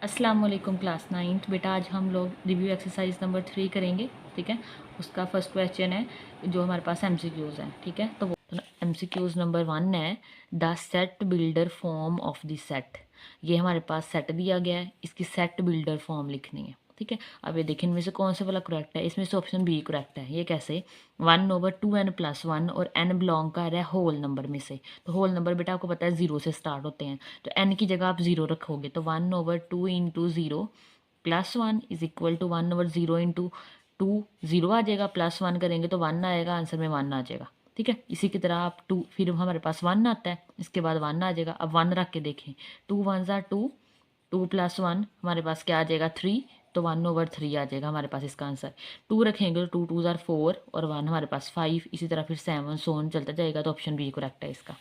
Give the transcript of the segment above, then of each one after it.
अस्सलाम वालेकुम class 9th। बेटा आज हम लोग रिव्यू एक्सरसाइज नंबर 3 करेंगे। ठीक है, उसका फर्स्ट क्वेश्चन है जो हमारे पास एमसीक्यूज़ हैं। ठीक है, तो वो एमसीक्यूज़ नंबर 1 है, the set builder form of the set. ये हमारे पास सेट दिया गया है, इसकी सेट बिल्डर फॉर्म लिखनी है। ठीक है, अब ये देखें इनमें से कौन सा वाला करेक्ट है। इसमें से ऑप्शन बी करेक्ट है। ये कैसे, 1/2n+1 और n बिलोंग कर रहा है होल नंबर में से। तो होल नंबर बेटा आपको पता है 0 से स्टार्ट होते हैं, तो n की जगह आप 0 रखोगे तो 1/2 into 0 +1 is equal to 1/0 into 2, 0 आ जाएगा, +1 करेंगे तो 1 आएगा, आंसर में 1 आ जाएगा। ठीक है, इसी की तरह आप 2, फिर हमारे पास 1 आता है, इसके बाद 1 आ जाएगा। अब 1 रख के देखें, 2 1 2, 2 + 1 हमारे पास क्या आ जाएगा 3, तो 1/3 आ जाएगा हमारे पास इसका आंसर। 2 रखेंगे तो 2 2 4 और 1 हमारे पास 5, इसी तरह फिर 7 सोन चलता जाएगा, तो ऑप्शन बी करेक्ट है इसका।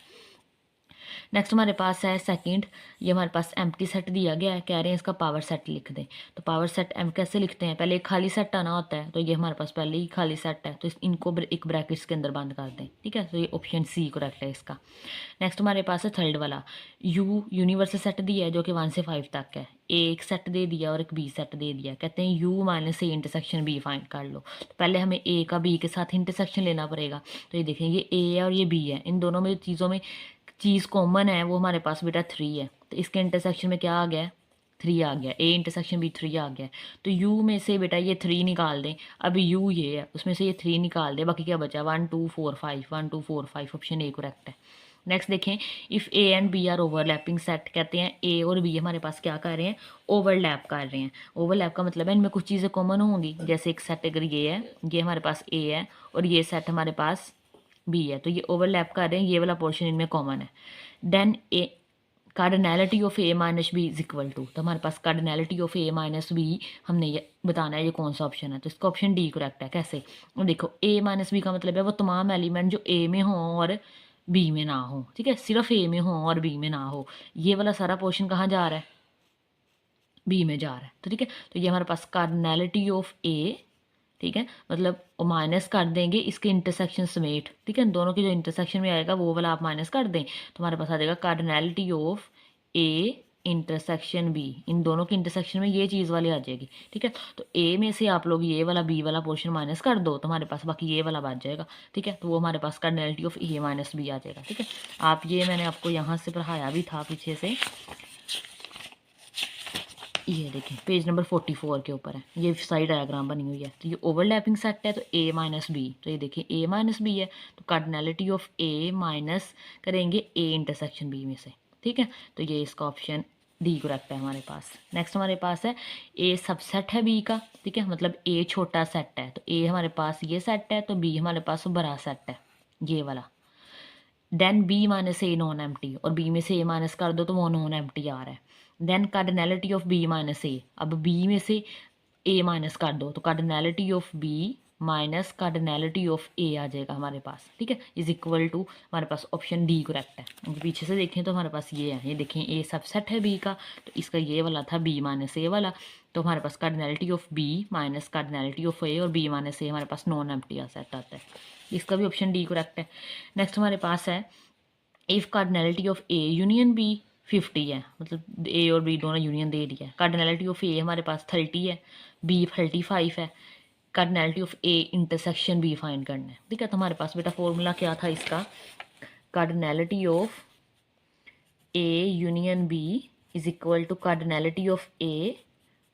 नेक्स्ट हमारे पास है सेकंड, ये हमारे पास एम्प्टी सेट दिया गया है, कह रहे हैं इसका पावर सेट लिख दें। तो पावर सेट एम कैसे लिखते हैं, पहले एक खाली सेट आना होता है, तो ये हमारे पास पहले ही खाली सेट है, तो इनको एक ब्रैकेट्स के अंदर बंद कर दें। ठीक है, तो ये ऑप्शन सी करेक्ट है इसका। नेक्स्ट हमारे पास है थर्ड वाला, यू यूनिवर्सल सेट दिया है जो कि 1 से 5 तक है। ए एक सेट दे दिया और एक बी सेट दे दिया, कहते हैं U minus A intersection B find कर लो। तो पहले हमें ए का बी के साथ इंटरसेक्शन लेना पड़ेगा। तो ये देखें, ये ए है और ये बी है, इन दोनों में चीज़ों में चीज़ कॉमन है वो हमारे पास बेटा 3 है, तो इसके इंटरसेक्शन में क्या आ गया है 3 आ गया, ए इंटरसेक्शन भी 3 आ गया। तो यू में से बेटा ये 3 निकाल दें, अभी यू ये है उसमें से ये 3 निकाल दें, बाकी क्या बचा 1 2 4 5, 1 2 4 5, ऑप्शन ए करेक्ट है। नेक्स्ट देखें, if A and B are overlapping set, कहते हैं ए और बी हमारे पास क्या कर रहे हैं, ओवरलैप कर रहे हैं। ओवरलैप का मतलब है इनमें कुछ चीज़ें कॉमन होंगी, जैसे एक सेट अगर ये है, ये हमारे पास ए है और ये सेट हमारे पास बी है, तो ये ओवरलैप कर रहे हैं, ये वाला पोर्शन इनमें कॉमन है। Then A cardinality of A minus B is equal to, तो हमारे पास cardinality of A minus B हमने ये बताना है ये कौन सा ऑप्शन है, तो इसका ऑप्शन डी करेक्ट है। कैसे, देखो ए माइनस बी का मतलब है वो तमाम एलिमेंट जो ए में हों और बी में ना हो। ठीक है, सिर्फ ए में हो और बी में ना हो, ये वाला सारा पोर्शन कहाँ जा रहा है, बी में जा रहा है। तो ठीक है, तो ये हमारे पास कार्डिनैलिटी ऑफ ए, ठीक है, मतलब माइनस कर देंगे इसके इंटरसेक्शन समेत। ठीक है, दोनों के जो इंटरसेक्शन में आएगा वो वाला आप माइनस कर दें, तो हमारे पास आ जाएगा cardinality of A intersection B, इन दोनों के इंटरसेक्शन में ये चीज़ वाली आ जाएगी। ठीक है, तो ए में से आप लोग ये वाला बी वाला पोर्शन माइनस कर दो, तो हमारे पास बाकी ये वाला बच जाएगा। ठीक है, तो वो हमारे पास cardinality of A minus B आ जाएगा। ठीक है, आप ये मैंने आपको यहाँ से पढ़ाया भी था पीछे से, ये देखें पेज नंबर 44 के ऊपर है, ये साइड डायग्राम बनी हुई है। तो ये ओवरलैपिंग सेट है, तो ए माइनस बी, तो ये देखिए ए माइनस बी है, तो कार्डिनैलिटी ऑफ ए माइनस करेंगे ए इंटरसेक्शन बी में से। ठीक है, तो ये इसका ऑप्शन डी करेक्ट है हमारे पास। नेक्स्ट हमारे पास है ए सबसेट है बी का। ठीक है, मतलब ए छोटा सेट है, तो ए हमारे पास ये सेट है, तो बी हमारे पास बड़ा सेट है ये वाला। Then B minus A non empty, और बी में से ए माइनस कर दो तो वो नॉन एम्प्टी आ रहा है। Then cardinality of B minus A, अब बी में से ए माइनस कर दो तो cardinality of B minus cardinality of A आ जाएगा हमारे पास। ठीक है, इज इक्वल टू हमारे पास ऑप्शन डी करेक्ट है। अगर पीछे से देखें तो हमारे पास ये है, ये देखें ए सबसेट है बी का, तो इसका ये वाला था बी माइनस ए वाला, तो हमारे पास cardinality of B minus cardinality of A, और बी माइनस ए हमारे पास नॉन एम्प्टी सेट आता है, इसका भी ऑप्शन डी करेक्ट है। नेक्स्ट हमारे पास है if cardinality of A union B 50 है, मतलब ए और बी दोनों यूनियन दे दिया है। कार्डिनैलिटी ऑफ ए हमारे पास 30 है, बी 35 है, cardinality of A intersection B find करना है। ठीक है, तो हमारे पास बेटा फॉर्मूला क्या था इसका, cardinality of A union B is equal to cardinality of A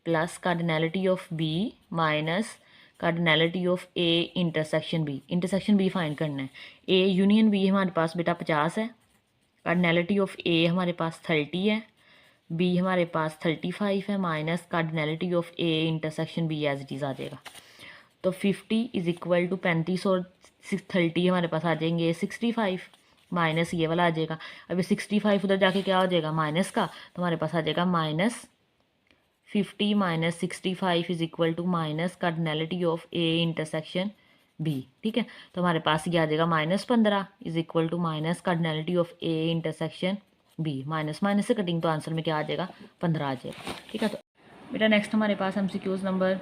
plus cardinality of B minus cardinality of A intersection B, intersection B find करना है। ए यूनियन बी हमारे पास बेटा 50 है, कार्डिनैलिटी ऑफ ए हमारे पास 30 है, बी हमारे पास 35 है, minus cardinality of A intersection B as it is आ जाएगा। तो 50 इज इक्वल टू 35 और 30 हमारे पास आ जाएंगे 65, माइनस ये वाला आ जाएगा। अभी 65 उधर जाके क्या हो जाएगा माइनस का, तो हमारे पास आ जाएगा -50 minus 65 is equal to minus cardinality of A intersection B. ठीक है, तो हमारे पास ये आ जाएगा -15 is equal to minus cardinality of A intersection B, minus minus से कटिंग, तो आंसर में क्या आ जाएगा 15 आ जाएगा। ठीक है, तो बेटा नेक्स्ट हमारे पास एमसीक्यूज नंबर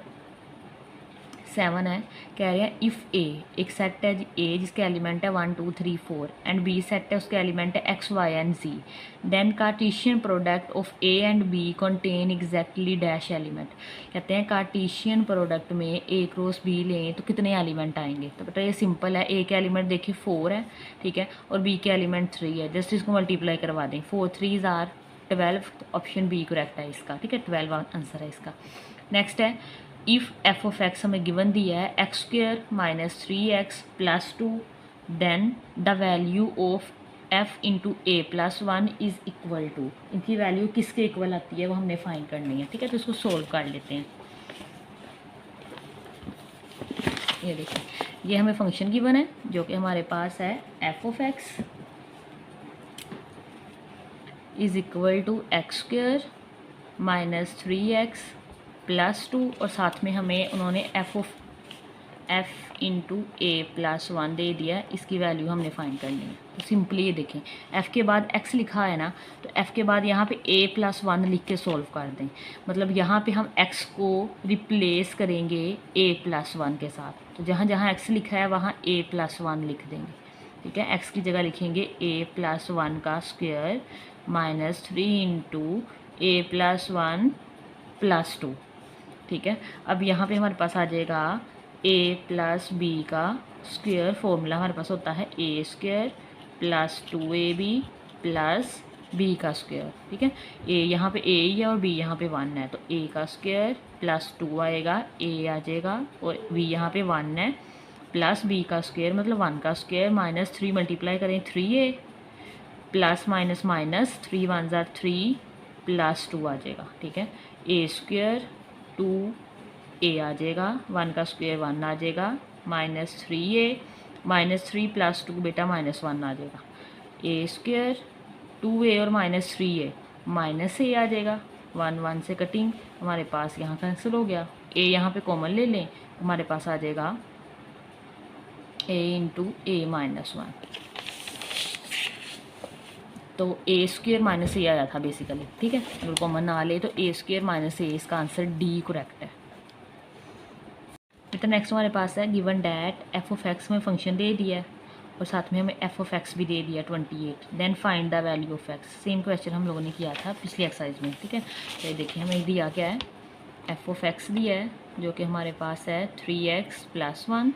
7 है, कह रहे हैं इफ़ ए एक सेट है जी ए जिसके एलिमेंट है 1 2 3 4 एंड बी सेट है उसके एलिमेंट है X Y and Z, then Cartesian product of A and B contain exactly dash element. कहते हैं कार्टेशियन प्रोडक्ट में ए क्रॉस बी लें तो कितने एलिमेंट आएंगे। तो बेटा ये सिंपल है, ए के एलिमेंट देखिए 4 है, ठीक है, और बी के एलिमेंट 3 है, जस्ट इसको मल्टीप्लाई करवा दें, 4 3 आर 12, ऑप्शन बी करेक्ट है इसका, ठीक है, 12 आंसर है इसका। नेक्स्ट है इफ़ एफ ऑफ एक्स हमें गिवन दिया है X square minus 3x plus 2, then the value of F into A plus 1 is equal to, इनकी वैल्यू किसके इक्वल आती है वो हमने फाइंड करनी है, ठीक है। तो इसको सोल्व कर लेते हैं। ये देखिए ये हमें फंक्शन गिवन है जो कि हमारे पास है F of X is equal to X square minus 3x plus 2, और साथ में हमें उन्होंने एफ इंटू ए प्लस 1 दे दिया, इसकी वैल्यू हमने फाइंड करनी है। तो सिंपली ये देखें f के बाद x लिखा है ना, तो f के बाद यहाँ पे a प्लस 1 लिख के सॉल्व कर दें, मतलब यहाँ पे हम x को रिप्लेस करेंगे a प्लस 1 के साथ, तो जहाँ जहाँ x लिखा है वहाँ a प्लस 1 लिख देंगे, ठीक है। x की जगह लिखेंगे a प्लस 1 का square minus 3 into A plus 1 plus 2, ठीक है। अब यहाँ पे हमारे पास आ जाएगा a प्लस बी का स्क्वायर, फॉर्मूला हमारे पास होता है A square plus 2ab plus B का स्क्वायर, ठीक है। a यहाँ पे a ही है और b यहाँ पे 1 है, तो a का स्क्वायर प्लस 2 आएगा, a आ जाएगा, और b यहाँ पे 1 है प्लस b का स्क्वायर मतलब 1 का स्क्वायर माइनस 3 मल्टीप्लाई करें 3a प्लस माइनस माइनस 3 1 ज़ार 3 प्लस 2 आ जाएगा, ठीक है। ए स्क्वायर 2a आ जाएगा, 1 का स्क्वायर 1 आ जाएगा, माइनस 3a माइनस 3 प्लस 2 बेटा माइनस 1 आ जाएगा, ए स्क्वायर 2a और माइनस 3a माइनस a आ जाएगा, 1 1 से कटिंग हमारे पास यहाँ कैंसिल हो गया, a यहाँ पे कॉमन ले लें हमारे पास आ जाएगा a इंटू ए माइनस 1, तो ए स्क्वेयर माइनस ए आया था बेसिकली, ठीक है। अगर कॉमन ना ले तो ए स्क्वेयर माइनस ए, इसका आंसर डी करेक्ट है। तो नेक्स्ट हमारे पास है given that f of x में फंक्शन दे दिया है और साथ में हमें एफ ऑफ एक्स भी दे दिया 28, then find the value of X. Same question हम लोगों ने किया था पिछली एक्सरसाइज में, ठीक है। तो ये देखिए हमें दिया क्या है, एफ ऑफ एक्स दिया है जो कि हमारे पास है 3x प्लस 1,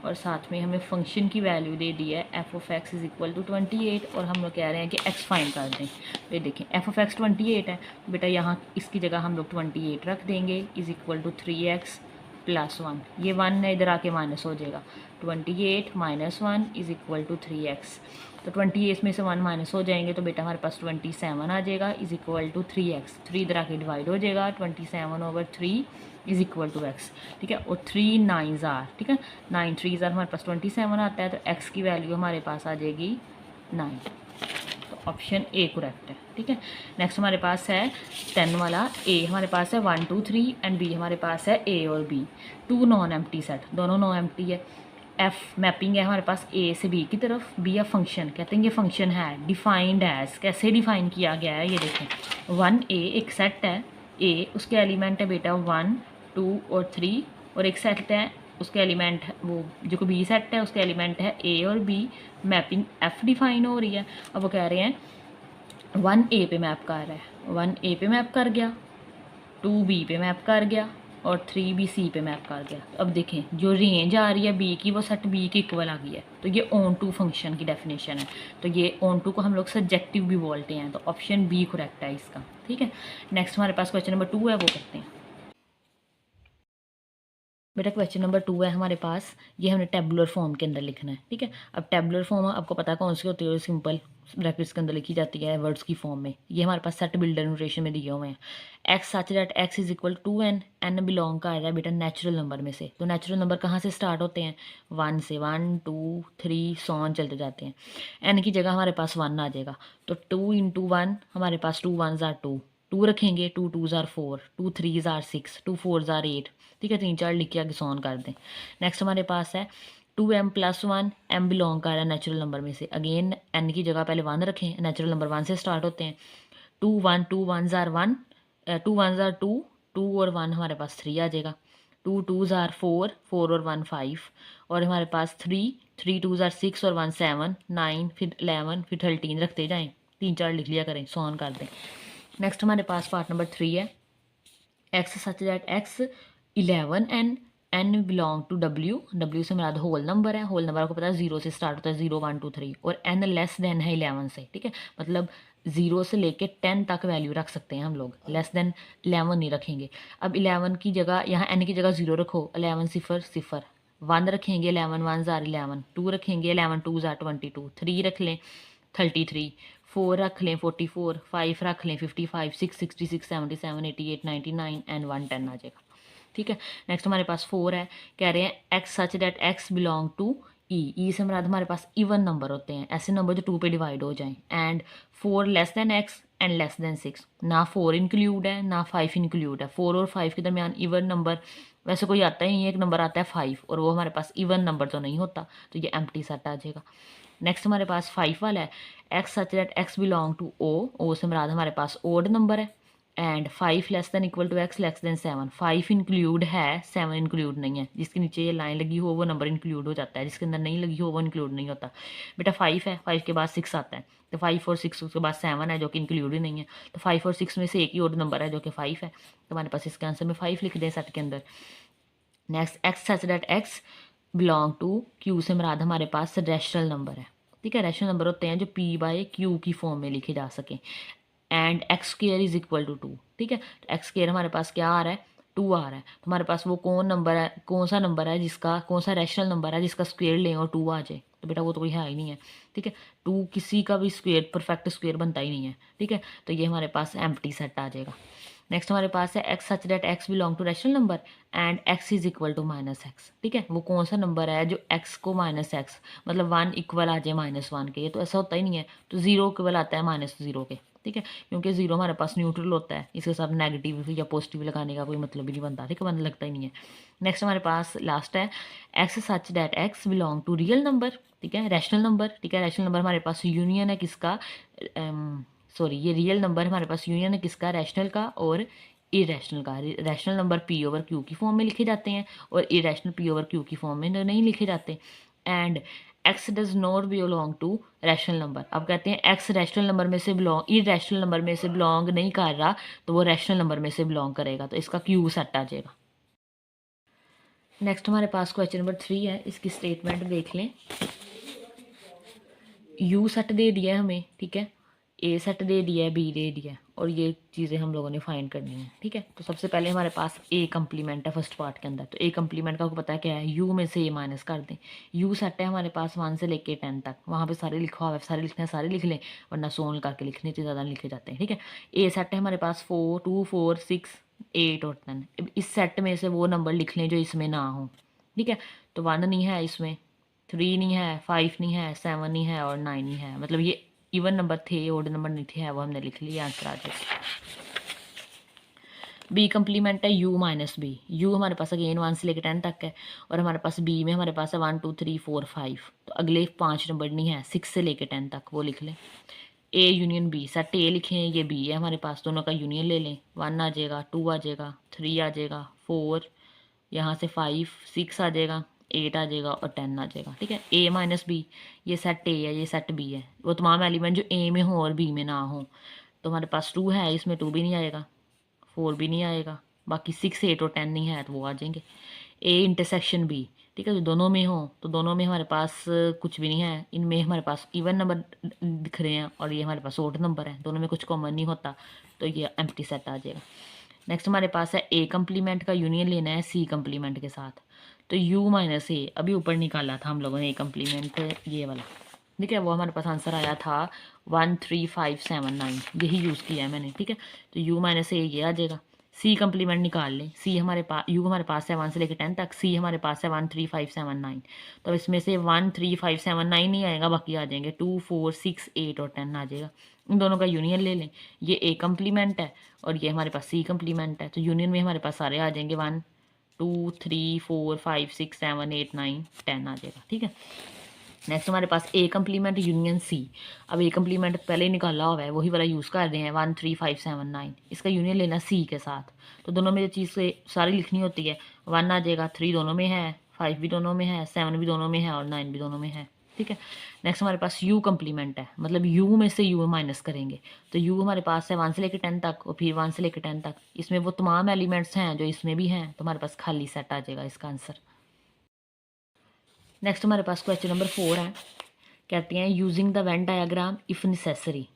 और साथ में हमें फंक्शन की वैल्यू दे दी है F of X is equal to 28, और हम लोग कह रहे हैं कि एक्स फाइंड कर दें। तो ये देखें एफ ऑफ एक्स 28 है, तो बेटा यहाँ इसकी जगह हम लोग 28 रख देंगे is equal to 3x plus 1, ये 1 है इधर आके माइनस हो जाएगा, 28 minus 1 is equal to 3x, तो 28 में से 1 माइनस हो जाएंगे तो बेटा हमारे पास 27 आ जाएगा इज़ इक्वल टू 3x, 3 इधर आके डिवाइड हो जाएगा, 27/3 इज़ इक्वल टू x, ठीक है। और 3 9s आर, ठीक है, 9 3s आर हमारे पास 27 आता है, तो x की वैल्यू हमारे पास आ जाएगी 9, तो ऑप्शन ए करेक्ट है, ठीक है। नेक्स्ट हमारे पास है 10 वाला, ए हमारे पास है 1 2 3 एंड बी हमारे पास है ए और बी, 2 नॉन एम्प्टी सेट, दोनों नॉन एम्प्टी है। एफ मैपिंग है हमारे पास ए से बी की तरफ, बी या फंक्शन, कहते हैं ये फंक्शन है डिफाइंड एज, कैसे डिफाइन किया गया है ये देखें, 1a एक सेट है, ए उसके एलिमेंट है बेटा 1 2 और 3, और एक सेट है उसके एलिमेंट है वो जो कि बी सेट है उसके एलिमेंट है ए और बी, मैपिंग एफ डिफाइन हो रही है। अब वो कह रहे हैं 1a पे मैप कर रहा है, 1a पे मैप कर गया, 2b पे मैप कर गया और 3b c पे मैप कर गया। तो अब देखें जो रेंज आ रही है b की वो सेट b के इक्वल आ गई है, तो ये ऑन टू फंक्शन की डेफिनेशन है, तो ये ऑन टू को हम लोग सब्जेक्टिव भी बोलते हैं, तो ऑप्शन बी करेक्ट है इसका, ठीक है। नेक्स्ट हमारे पास क्वेश्चन नंबर 2 है, वो करते हैं। बेटा क्वेश्चन नंबर 2 है हमारे पास, ये हमने टेबुलर फॉर्म के अंदर लिखना है, ठीक है। अब टेबुलर फॉर्म आपको पता है कौन सी होती है, सिंपल ब्रैकेट्स के अंदर लिखी जाती है वर्ड्स की फॉर्म में। ये हमारे पास सेट बिल्डर नोटेशन में दिए हुए हैं, x such that X is equal to N, N belong कर रहा है बेटा नेचुरल नंबर में से, तो नेचुरल नंबर कहाँ से स्टार्ट होते हैं, 1 से, 1 2 3 सॉन चलते जाते हैं, एन की जगह हमारे पास 1 आ जाएगा, तो 2 × 1 हमारे पास 2 1s आर 2, 2 रखेंगे, 2 2s are 4, 2 3s are 6, 2 4s are 8, ठीक है, 3 4 लिख के आगे सॉन कर दें। नेक्स्ट हमारे पास है 2m + 1, m बिलोंग कर रहा है नेचुरल नंबर में से, अगेन n की जगह पहले 1 रखें, नेचुरल नंबर 1 से स्टार्ट होते हैं, 2 1 2 1s आर 1, 2 1s आर 2, 2 और 1 हमारे पास 3 आ जाएगा, 2 2s आर 4, 4 और 1 5, और हमारे पास 3 3 2s आर 6 और 1 7 9, फिर 11, फिर 13 रखते जाएं, 3 4 लिख लिया करें, सॉन कर दें। नेक्स्ट हमारे पास पार्ट नंबर 3 है, X such that X 11 N belong to W, W से हमारा होल नंबर है, होल नंबर आपको पता है 0 से स्टार्ट होता है, 0 1 2 3, और एन लेस देन है 11 से, ठीक है, मतलब 0 से लेके 10 तक वैल्यू रख सकते हैं हम लोग, लेस देन 11 नहीं रखेंगे। अब 11 की जगह यहाँ एन की जगह 0 रखो, 11 0 0, 1 रखेंगे 11 1 जार 11, 2 रखेंगे 11 2 जार 22, 3 रख लें 33, 4 रख लें 44, 5 रख लें 55, 6 66 77 88 99 एंड 1 10 आ जाएगा, ठीक है। नेक्स्ट हमारे पास 4 है, कह रहे हैं x such that x belong to E से हमारा हमारे पास इवन नंबर होते हैं, ऐसे नंबर जो 2 पे डिवाइड हो जाएं, and 4 less than x and less than 6, ना 4 इंक्लूड है ना 5 इंक्लूड है, 4 और 5 के दरमियान इवन नंबर वैसे कोई आता ही नहीं, एक नंबर आता है 5 और वो हमारे पास इवन नंबर तो नहीं होता, तो ये एम्प्टी सेट आ जाएगा। नेक्स्ट हमारे पास 5 वाला है, X such that x belong to O से मुराद हमारे पास ओड नंबर है, and 5 less than equal to X less than 7, 5 include है 7 इंक्लूड नहीं है, जिसके नीचे ये लाइन लगी हो वो नंबर इंक्लूड हो जाता है, जिसके अंदर नहीं लगी हो वो इंक्लूड नहीं होता। बेटा 5 है, 5 के बाद 6 आता है, तो 5 और 6 उसके बाद 7 है जो कि इंक्लूड ही नहीं है, तो 5 और 6 में से एक ही ओड नंबर है जो कि 5 है, तो हमारे पास इसके आंसर में 5 लिख दें सेट के अंदर। Next X such that x belong to Q से मुराद हमारे पास रैशनल नंबर है, ठीक है, रैशनल नंबर होते हैं जो पी बाय क्यू की फॉर्म में लिखे जा सकें, and X square is equal to 2, ठीक है, तो एक्स स्क्र हमारे पास क्या आ रहा है 2 आ रहा है, तो हमारे पास वो कौन नंबर है, कौन सा नंबर है जिसका, कौन सा रैशनल नंबर है जिसका स्क्वेयर लें और 2 आ जाए, तो बेटा वो तो कोई है ही नहीं है, ठीक है, 2 किसी का भी स्क्वेयर परफेक्ट स्क्वेयर बनता ही नहीं है, ठीक है, तो ये हमारे पास एम्प्टी सेट आ जाएगा। नेक्स्ट हमारे पास है X such that x belong to rational number and X is equal to minus X, ठीक है, वो कौन सा नंबर है जो एक्स को माइनस एक्स मतलब 1 इक्वल आ जाए -1 के, ये तो ऐसा होता ही नहीं है, तो 0 इक्वल आता है -0 के, ठीक है, क्योंकि 0 हमारे पास न्यूट्रल होता है, इसके साथ नेगेटिव या पॉजिटिव लगाने का कोई मतलब ही नहीं बनता, ठीक है, मतलब लगता ही नहीं है। नेक्स्ट हमारे पास लास्ट है X such that x belong to real number, ठीक है, रैशनल नंबर, ठीक है, रैशनल नंबर हमारे पास यूनियन है किसका, सॉरी ये रियल नंबर हमारे पास यूनियन है किसका, रैशनल का और इरेशनल का। Rational number P over Q की फॉर्म में लिखे जाते हैं और इरेशनल पी ओवर क्यू की फॉर्म में नहीं लिखे जाते, and x does not belong to rational number. अब कहते हैं एक्स रैशनल नंबर में से बिलोंग, इरेशनल नंबर में से बिलोंग नहीं कर रहा तो वो रैशनल नंबर में से बिलोंग करेगा, तो इसका क्यू सेट आ जाएगा। नेक्स्ट हमारे पास क्वेश्चन नंबर 3 है, इसकी स्टेटमेंट देख लें। यू सेट दे दिया है हमें, ठीक है, ए सेट दे दिया है, बी दे दिया है, और ये चीज़ें हम लोगों ने फाइंड करनी है, ठीक है। तो सबसे पहले हमारे पास ए कम्प्लीमेंट है फर्स्ट पार्ट के अंदर, तो ए कम्प्लीमेंट का आपको पता है क्या है, यू में से ए माइनस कर दें। यू सेट है हमारे पास 1 से लेके 10 तक, वहाँ पे सारे लिखा हुआ है, सारे लिखने सारे लिख लें, वरना सोन करके लिखने से ज़्यादा लिखे जाते हैं, ठीक है। ए सेट है हमारे पास 4 2 4 6 8 और 10, इस सेट में से वो नंबर लिख लें जो इसमें ना हो, ठीक है। तो 1 नहीं है इसमें, 3 नहीं है, 5 नहीं है, 7 नहीं है और 9 नहीं है, मतलब ये इवन नंबर थे, ओड नंबर नहीं थे, वो हमने लिख लिया, आंसर आ जाएगा। बी कम्प्लीमेंट है यू माइनस बी, यू हमारे पास अगेन 1 से लेकर 10 तक है, और हमारे पास बी में हमारे पास है 1 2 3 4 5, तो अगले 5 नंबर नहीं है, 6 से लेकर 10 तक वो लिख लें। A union B, set A लिखें, ये बी है हमारे पास, दोनों का यूनियन ले लें, 1 आ जाएगा, 2 आ जाएगा, 3 आ जाएगा, 4 यहाँ से 5 6 आ जाएगा, 8 आ जाएगा और 10 आ जाएगा, ठीक है। ए माइनस बी, ये सेट ए है, ये सेट बी है, वो तमाम एलिमेंट जो ए में हो और बी में ना हो, तो हमारे पास 2 है, इसमें 2 भी नहीं आएगा, 4 भी नहीं आएगा, बाकी 6 8 और 10 नहीं है तो वो आ जाएंगे। ए इंटरसेक्शन बी, ठीक है, जो दोनों में हो, तो दोनों में हमारे पास कुछ भी नहीं है, इनमें हमारे पास इवन नंबर दिख रहे हैं और ये हमारे पास ओड नंबर है, दोनों में कुछ कॉमन नहीं होता, तो ये एम्प्टी सेट आ जाएगा। नेक्स्ट हमारे पास है ए कम्प्लीमेंट का यूनियन लेना है सी कम्प्लीमेंट के साथ, तो यू माइनस ए अभी ऊपर निकाला था हम लोगों ने ए कम्प्लीमेंट, ये वाला, ठीक है, वो हमारे पास आंसर आया था 1 3 5 7 9, यही यूज़ किया है मैंने, ठीक है। तो यू माइनस ए ये आ जाएगा, सी कम्प्लीमेंट निकाल लें, सी हमारे पास, यू हमारे पास है 1 से लेकर 10 तक, सी हमारे पास है 1 3 5 7 9, तो इसमें से 1 3 5 7 9 नहीं आएगा, बाकी आ जाएंगे 2 4 6 8 और 10 आ जाएगा। इन दोनों का यूनियन ले लें, ये ए कम्प्लीमेंट है और ये हमारे पास सी कम्प्लीमेंट है, तो यूनियन में हमारे पास सारे आ जाएंगे 1 2 3 4 5 6 7 8 9 10 आ जाएगा, ठीक है। नेक्स्ट हमारे पास ए कम्प्लीमेंट यूनियन सी। अब ए कम्प्लीमेंट पहले ही निकाला हुआ है, वही वाला यूज़ कर रहे हैं 1 3 5 7 9। इसका यूनियन लेना सी के साथ, तो दोनों में जो चीज़ से सारी लिखनी होती है 1 आ जाएगा, 3 दोनों में है, 5 भी दोनों में है, 7 भी दोनों में है और 9 भी दोनों में है। ठीक है। नेक्स्ट हमारे पास यू कम्प्लीमेंट है, मतलब यू में से यू माइनस करेंगे, तो यू हमारे पास है 1 से लेकर 10 तक और फिर 1 से लेकर 10 तक। इसमें वो तमाम एलिमेंट्स हैं जो इसमें भी हैं, तो हमारे पास खाली सेट आ जाएगा इसका आंसर। नेक्स्ट हमारे पास क्वेश्चन नंबर 4 है, कहते हैं using the Venn diagram if necessary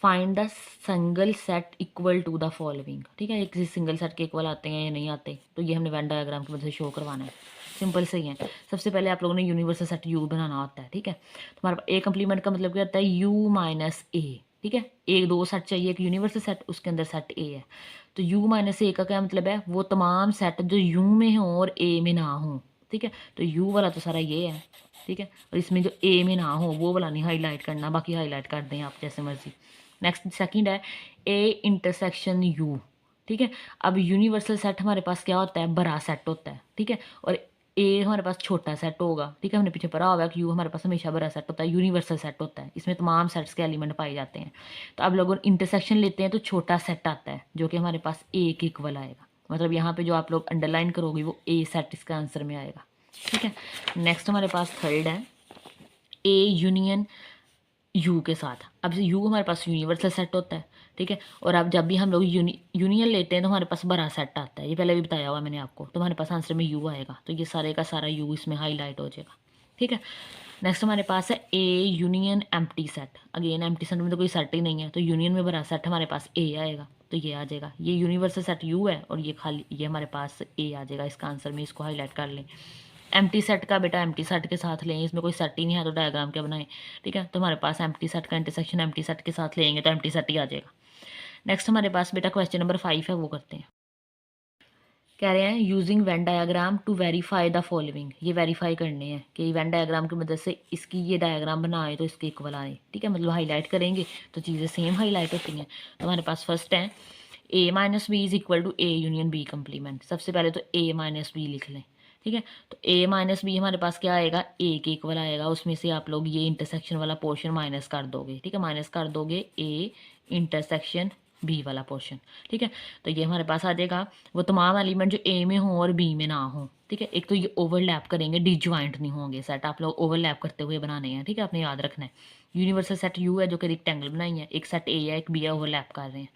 find the single set equal to the following. ठीक है, किसी सिंगल सेट के इक्वल आते हैं या नहीं आते, तो ये हमने वेन डायग्राम की मदद से शो करवाना है। सिंपल सही है। सबसे पहले आप लोगों ने यूनिवर्सल सेट यू बनाना होता है। ठीक है, तो हमारे पास ए कम्प्लीमेंट का मतलब क्या होता है, यू माइनस ए। ठीक है, एक दो सेट चाहिए, एक यूनिवर्सल सेट, उसके अंदर सेट ए है, तो यू माइनस ए का क्या मतलब है, वो तमाम सेट जो यू में हों और ए में ना हों। ठीक है, तो यू वाला तो सारा ये है। ठीक है, और इसमें जो ए में ना हो वो वाला नहीं हाईलाइट करना, बाकी हाईलाइट कर दें आप जैसे मर्जी। नेक्स्ट सेकंड है ए इंटरसेक्शन यू। ठीक है, अब यूनिवर्सल सेट हमारे पास क्या होता है, बड़ा सेट होता है। ठीक है, और ए हमारे पास छोटा सेट होगा। ठीक है, हमने पीछे पढ़ा होगा कि यू हमारे पास हमेशा बड़ा सेट होता है, यूनिवर्सल सेट होता है, इसमें तमाम सेट्स के एलिमेंट पाए जाते हैं। तो अब लोग इंटरसेक्शन लेते हैं तो छोटा सेट आता है जो कि हमारे पास ए के इक्वल आएगा, मतलब यहाँ पे जो आप लोग अंडरलाइन करोगे वो ए सेट इसका आंसर में आएगा। ठीक है, नेक्स्ट हमारे पास थर्ड है ए यूनियन यू के साथ। अब यू हमारे पास यूनिवर्सल सेट होता है। ठीक है, और अब जब भी हम लोग यूनियन लेते हैं तो हमारे पास बड़ा सेट आता है, ये पहले भी बताया हुआ मैंने आपको, तो हमारे पास आंसर में यू आएगा, तो ये सारे का सारा यू इसमें हाईलाइट हो जाएगा। ठीक है, नेक्स्ट हमारे पास है A union empty set. Again empty set में तो कोई सेट ही नहीं है, तो यूनियन में बड़ा सेट हमारे पास ए आएगा, तो ये आ जाएगा। ये यूनिवर्सल सेट यू है और ये खाली ये हमारे पास ए आ जाएगा इसका आंसर में, इसको हाईलाइट कर लें। एम्प्टी सेट का बेटा एम्प्टी सेट के साथ लें, इसमें कोई सेट ही नहीं है तो डायग्राम क्या बनाएं। ठीक है, तो हमारे पास एम्प्टी सेट का इंटरसेक्शन एम्प्टी सेट के साथ लेंगे तो एम्प्टी सेट ही आ जाएगा। नेक्स्ट हमारे पास बेटा क्वेश्चन नंबर 5 है, वो करते हैं। कह रहे हैं using Venn diagram to verify the following. ये वेरीफाई करने हैं कि वेन डायग्राम की मदद से इसकी ये डायग्राम बनाए तो इसके इक्वल आए। ठीक है, मतलब हाईलाइट करेंगे तो चीज़ें सेम हाईलाइट होती हैं। तो हमारे पास फर्स्ट है A minus B is equal to A union B complement. सबसे पहले तो ए माइनस बी लिख लें। ठीक है, तो ए माइनस बी हमारे पास क्या आएगा, ए के इक्वल आएगा, उसमें से आप लोग ये इंटरसेक्शन वाला पोर्शन माइनस कर दोगे। ठीक है, माइनस कर दोगे ए इंटरसेक्शन बी वाला पोर्शन। ठीक है, तो ये हमारे पास आ जाएगा वो तमाम एलिमेंट जो ए में हों और बी में ना हों। ठीक है, एक तो ये ओवरलैप करेंगे, डिजॉइंट नहीं होंगे सेट, आप लोग ओवरलैप करते हुए बनाने हैं। ठीक है, आपने याद रखना है। यूनिवर्सल सेट यू है जो कि रेक्टेंगल बनाई है, एक सेट ए है एक बी है, ओवरलैप कर रहे हैं।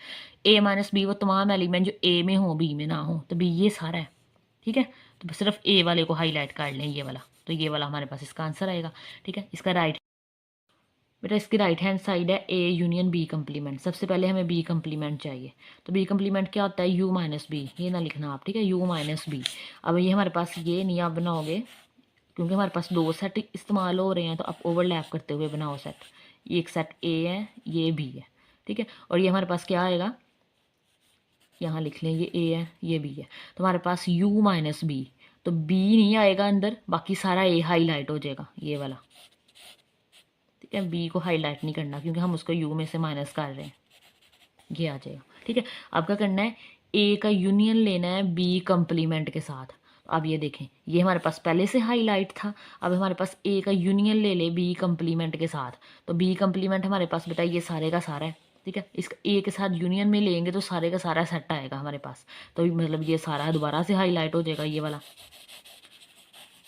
ए माइनस बी वो तमाम एलिमेंट जो ए में हो बी में ना हो, तो बी ये सारा है। ठीक है, तो सिर्फ ए वाले को हाईलाइट कर लें, ये वाला, तो ये वाला हमारे पास इसका आंसर आएगा। ठीक है, इसका राइट बेटा इसकी राइट हैंड साइड है ए यूनियन बी कम्प्लीमेंट। सबसे पहले हमें बी कम्प्लीमेंट चाहिए, तो बी कम्प्लीमेंट क्या होता है, यू माइनस बी, ये ना लिखना आप। ठीक है, यू माइनस बी। अब ये हमारे पास ये नहीं आप बनाओगे क्योंकि हमारे पास दो सेट इस्तेमाल हो रहे हैं, तो आप ओवरलैप करते हुए बनाओ सेट। ये एक सेट ए है, ये बी है। ठीक है, और ये हमारे पास क्या आएगा, यहाँ लिख लें, ये ए है ये बी है, तो हमारे पास यू माइनस बी, तो बी नहीं आएगा अंदर, बाकी सारा ए हाईलाइट हो जाएगा ये वाला। ठीक है, बी को हाईलाइट नहीं करना क्योंकि हम उसको यू में से माइनस कर रहे हैं, ये आ जाएगा। ठीक है, अब क्या करना है, ए का यूनियन लेना है बी कम्प्लीमेंट के साथ। तो अब ये देखें, ये हमारे पास पहले से हाईलाइट था, अब हमारे पास ए का यूनियन ले ले बी कम्प्लीमेंट के साथ, तो बी कम्प्लीमेंट हमारे पास बेटा ये सारे का सारा है। ठीक है, इसका ए के साथ यूनियन में लेंगे तो सारे का सारा सेट आएगा हमारे पास, तो मतलब ये सारा दोबारा से हाईलाइट हो जाएगा ये वाला।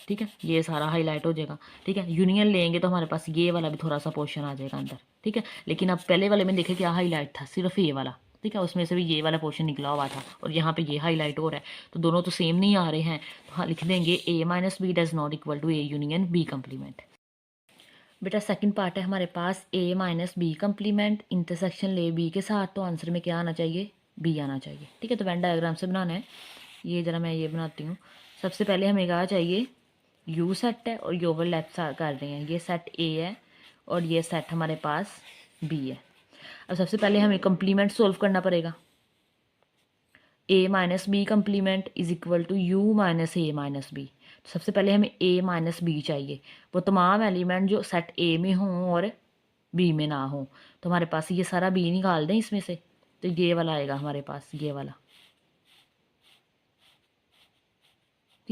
ठीक है, ये सारा हाईलाइट हो जाएगा। ठीक है, यूनियन लेंगे तो हमारे पास ये वाला भी थोड़ा सा पोर्शन आ जाएगा अंदर। ठीक है, लेकिन अब पहले वाले में देखे क्या हाईलाइट था, सिर्फ ये वाला। ठीक है, उसमें से भी ये वाला पोर्शन निकला हुआ था और यहाँ पे ये हाईलाइट हो रहा है, तो दोनों तो सेम नहीं आ रहे हैं, तो हाँ लिख देंगे A minus B does not equal to A union B complement. बेटा सेकंड पार्ट है हमारे पास A minus B complement intersection ले बी के साथ, तो आंसर में क्या आना चाहिए, बी आना चाहिए। ठीक है, तो वेन डायग्राम से बनाना है, ये ज़रा मैं ये बनाती हूँ। सबसे पहले हमें क्या चाहिए, यू सेट है और ये ओवरलैप कर रहे हैं, ये सेट ए है और ये सेट हमारे पास बी है। अब सबसे पहले हमें कम्प्लीमेंट सोल्व करना पड़ेगा। A minus B complement is equal to U minus A minus B. तो सबसे पहले हमें ए माइनस बी चाहिए, वो तमाम एलिमेंट जो सेट ए में हों और बी में ना हो, तो हमारे पास ये सारा बी निकाल दें इसमें से, तो ये वाला आएगा हमारे पास, ये वाला।